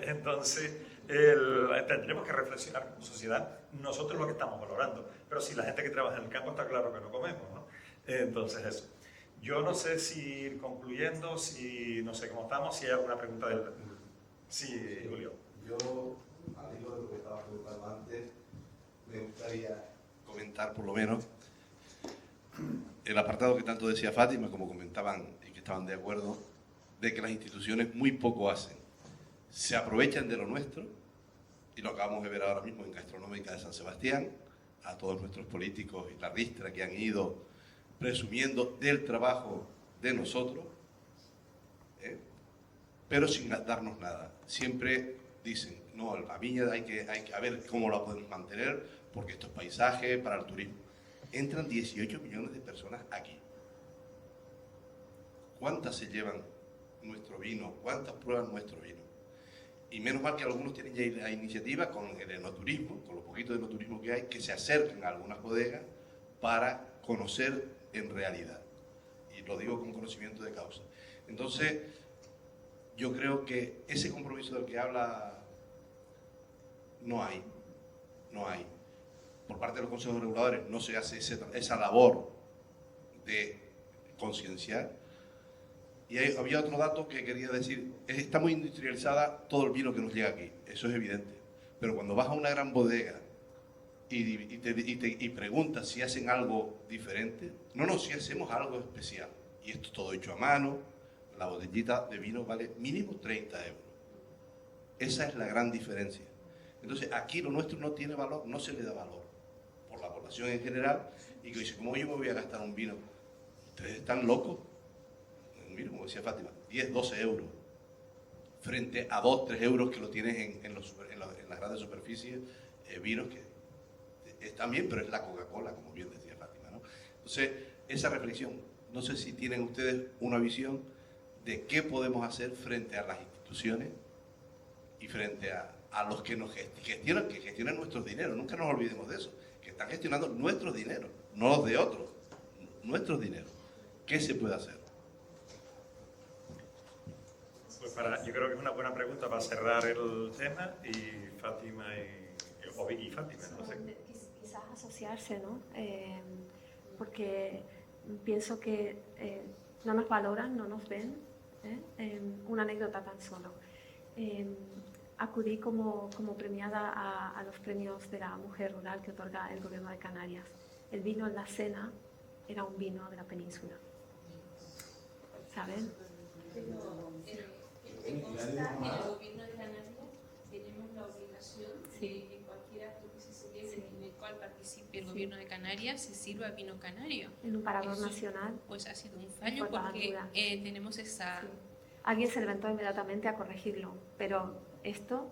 Entonces, tendremos que reflexionar como sociedad nosotros lo que estamos valorando. Pero si la gente que trabaja en el campo está claro que no comemos, ¿no? Entonces, eso. Yo no sé si ir concluyendo, si no sé cómo estamos, si hay alguna pregunta del... Sí, Julio. Yo, al hilo de lo que estaba preguntando antes, me gustaría comentar por lo menos el apartado que tanto decía Fátima, como comentaban y que estaban de acuerdo, de que las instituciones muy poco hacen. Se aprovechan de lo nuestro, y lo acabamos de ver ahora mismo en Gastronómica de San Sebastián, a todos nuestros políticos y la ristra que han ido presumiendo del trabajo de nosotros, pero sin darnos nada. Siempre dicen, no, la viña hay que ver cómo la podemos mantener, porque esto es paisaje para el turismo. Entran 18 millones de personas aquí. ¿Cuántas se llevan nuestro vino? ¿Cuántas prueban nuestro vino? Y menos mal que algunos tienen ya la iniciativa con el enoturismo, con lo poquito de enoturismo que hay, que se acerquen a algunas bodegas para conocer en realidad. Y lo digo con conocimiento de causa. Entonces, yo creo que ese compromiso del que habla no hay. Por parte de los consejos reguladores no se hace esa labor de concienciar. Y había otro dato que quería decir, está muy industrializada todo el vino que nos llega aquí, eso es evidente. Pero cuando vas a una gran bodega y preguntas si hacen algo diferente, no, si hacemos algo especial. Y esto es todo hecho a mano, la botellita de vino vale mínimo 30 euros. Esa es la gran diferencia. Entonces aquí lo nuestro no tiene valor, no se le da valor por la población en general, y que dice, ¿cómo yo me voy a gastar un vino? ¿Ustedes están locos? Mira, como decía Fátima, 10, 12 euros, frente a 2, 3 euros que lo tienes en las grandes superficies, vinos que están bien, pero es la Coca-Cola, como bien decía Fátima, ¿no? Entonces, esa reflexión, no sé si tienen ustedes una visión de qué podemos hacer frente a las instituciones y frente a los que nos gestionan nuestros dineros. Nunca nos olvidemos de eso, que están gestionando nuestros dineros, no los de otros, nuestros dineros. ¿Qué se puede hacer? Pues yo creo que es una buena pregunta para cerrar el tema, y Fátima y Fátima, no sé. Quizás asociarse, ¿no? Porque pienso que no nos valoran, no nos ven. Una anécdota tan solo. acudí como premiada a los premios de la mujer rural que otorga el Gobierno de Canarias. El vino en la cena era un vino de la península. ¿Saben? En el Gobierno de Canarias tenemos la obligación de en cualquier acto que se celebre en el cual participe el Gobierno de Canarias se sirva vino canario. En un parador Eso, nacional. Pues ha sido un fallo porque tenemos esa... Sí. Alguien se levantó inmediatamente a corregirlo, pero esto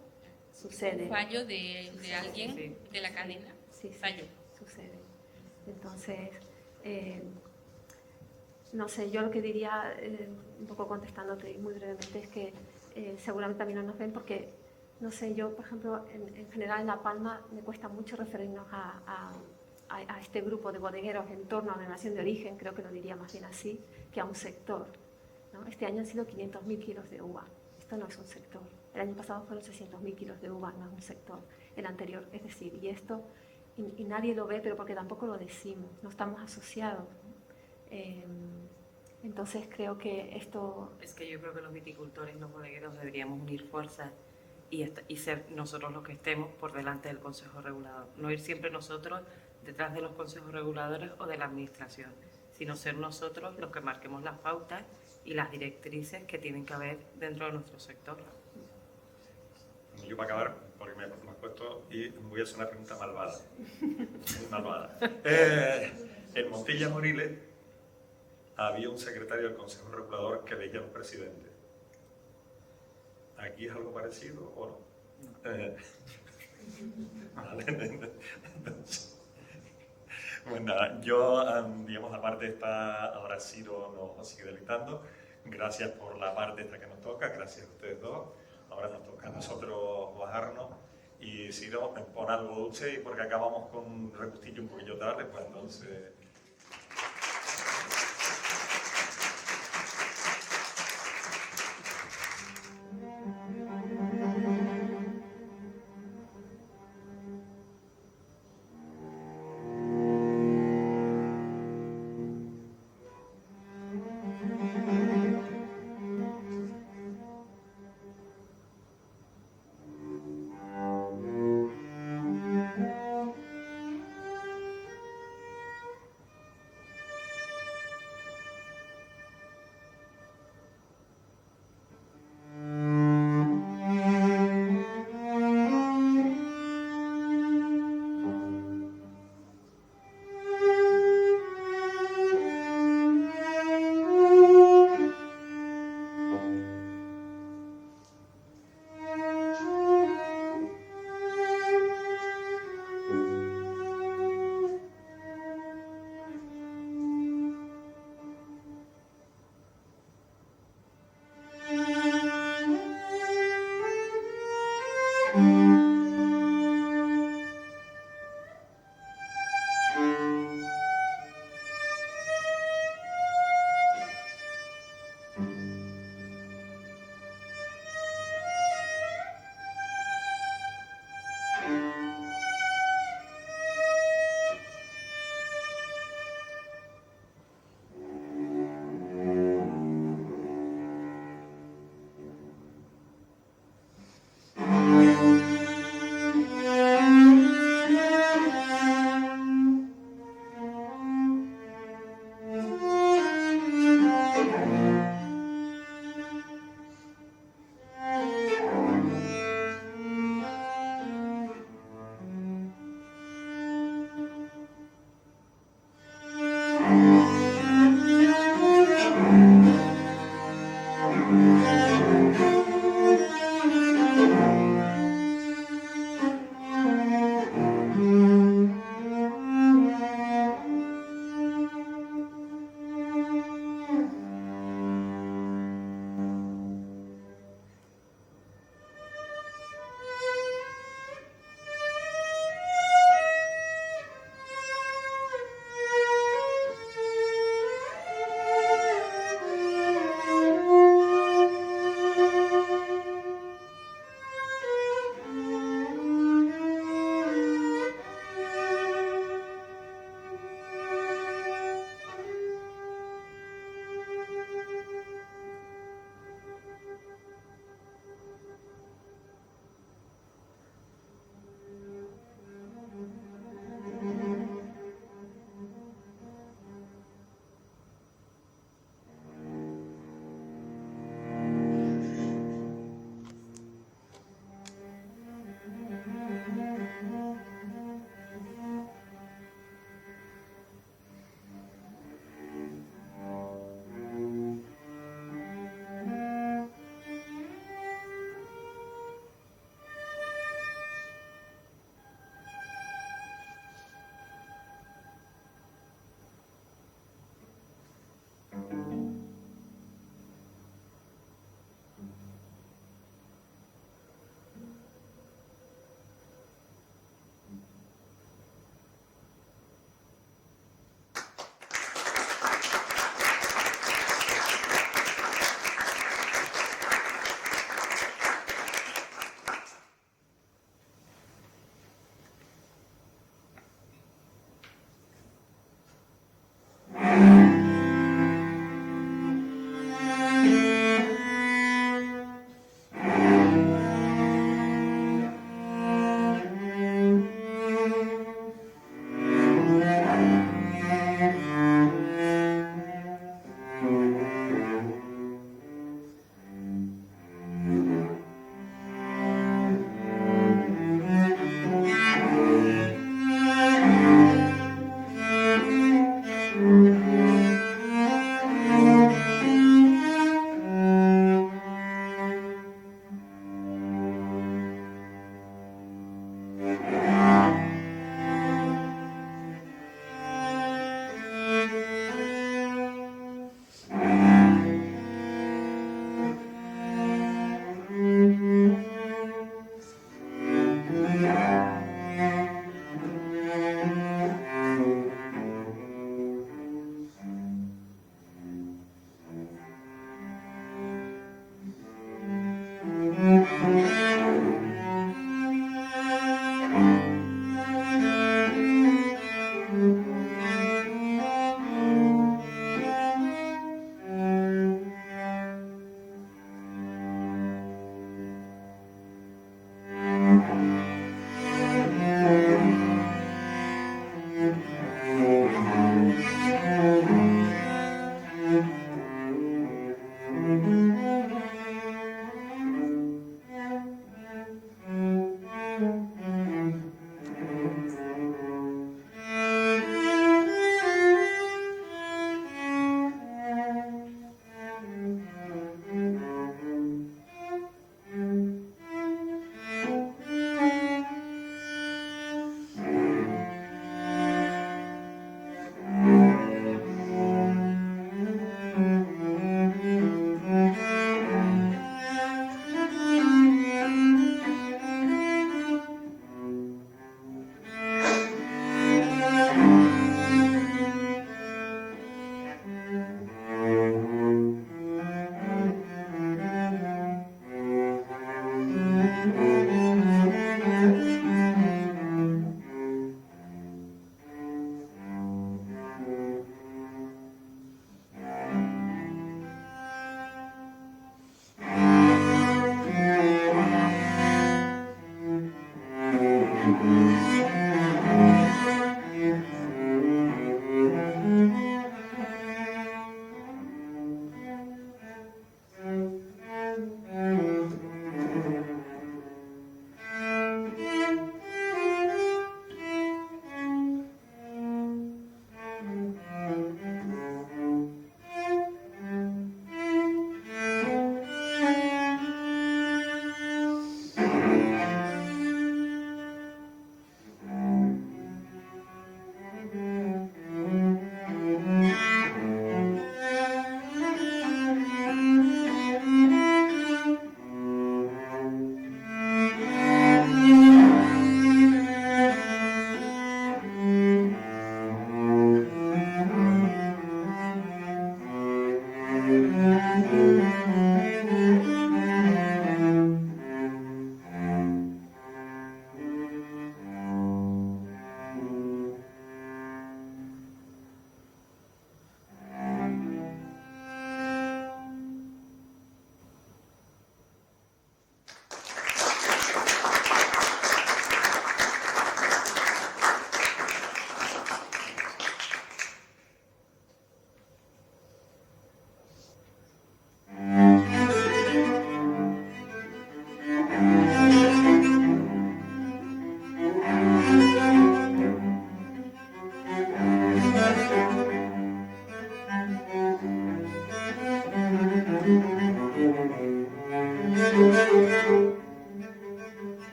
sucede. Un fallo de alguien de la cadena. Sí, fallo. Sucede. Entonces, no sé, yo lo que diría, un poco contestándote muy brevemente, es que seguramente a mí no nos ven porque, no sé, yo, por ejemplo, en general en La Palma me cuesta mucho referirnos a este grupo de bodegueros en torno a la nación de origen, creo que lo diría más bien así, que a un sector, ¿no? Este año han sido 500.000 kilos de uva. Esto no es un sector. El año pasado fueron 600.000 kilos de uva, no es un sector. El anterior, es decir, y esto, y nadie lo ve, pero porque tampoco lo decimos, no estamos asociados, ¿no? Entonces creo que esto... Es que yo creo que los viticultores y los bodegueros deberíamos unir fuerzas y ser nosotros los que estemos por delante del Consejo Regulador. No ir siempre nosotros detrás de los consejos reguladores o de la administración, sino ser nosotros los que marquemos las pautas y las directrices que tienen que haber dentro de nuestro sector. Yo para acabar, porque me he puesto y voy a hacer una pregunta malvada. Muy malvada. En Montilla Moriles había un secretario del Consejo Regulador que elegía al presidente. ¿Aquí es algo parecido o no? Vale. Entonces, bueno, nada, yo, digamos, la parte esta, ahora Ciro nos sigue deleitando. Gracias por la parte esta que nos toca, gracias a ustedes dos. Ahora nos toca a nosotros bajarnos. Y Ciro, pon algo dulce, y porque acabamos con un regustillo un poquillo tarde, pues entonces...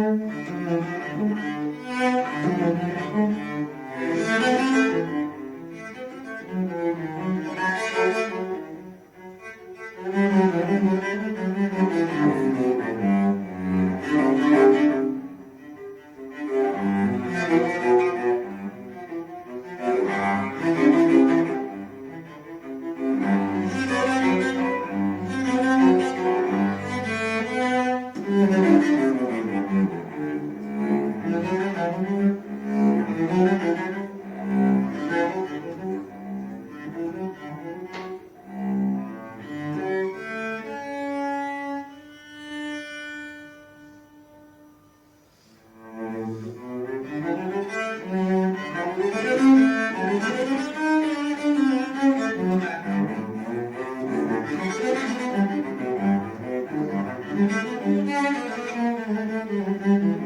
Thank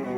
you.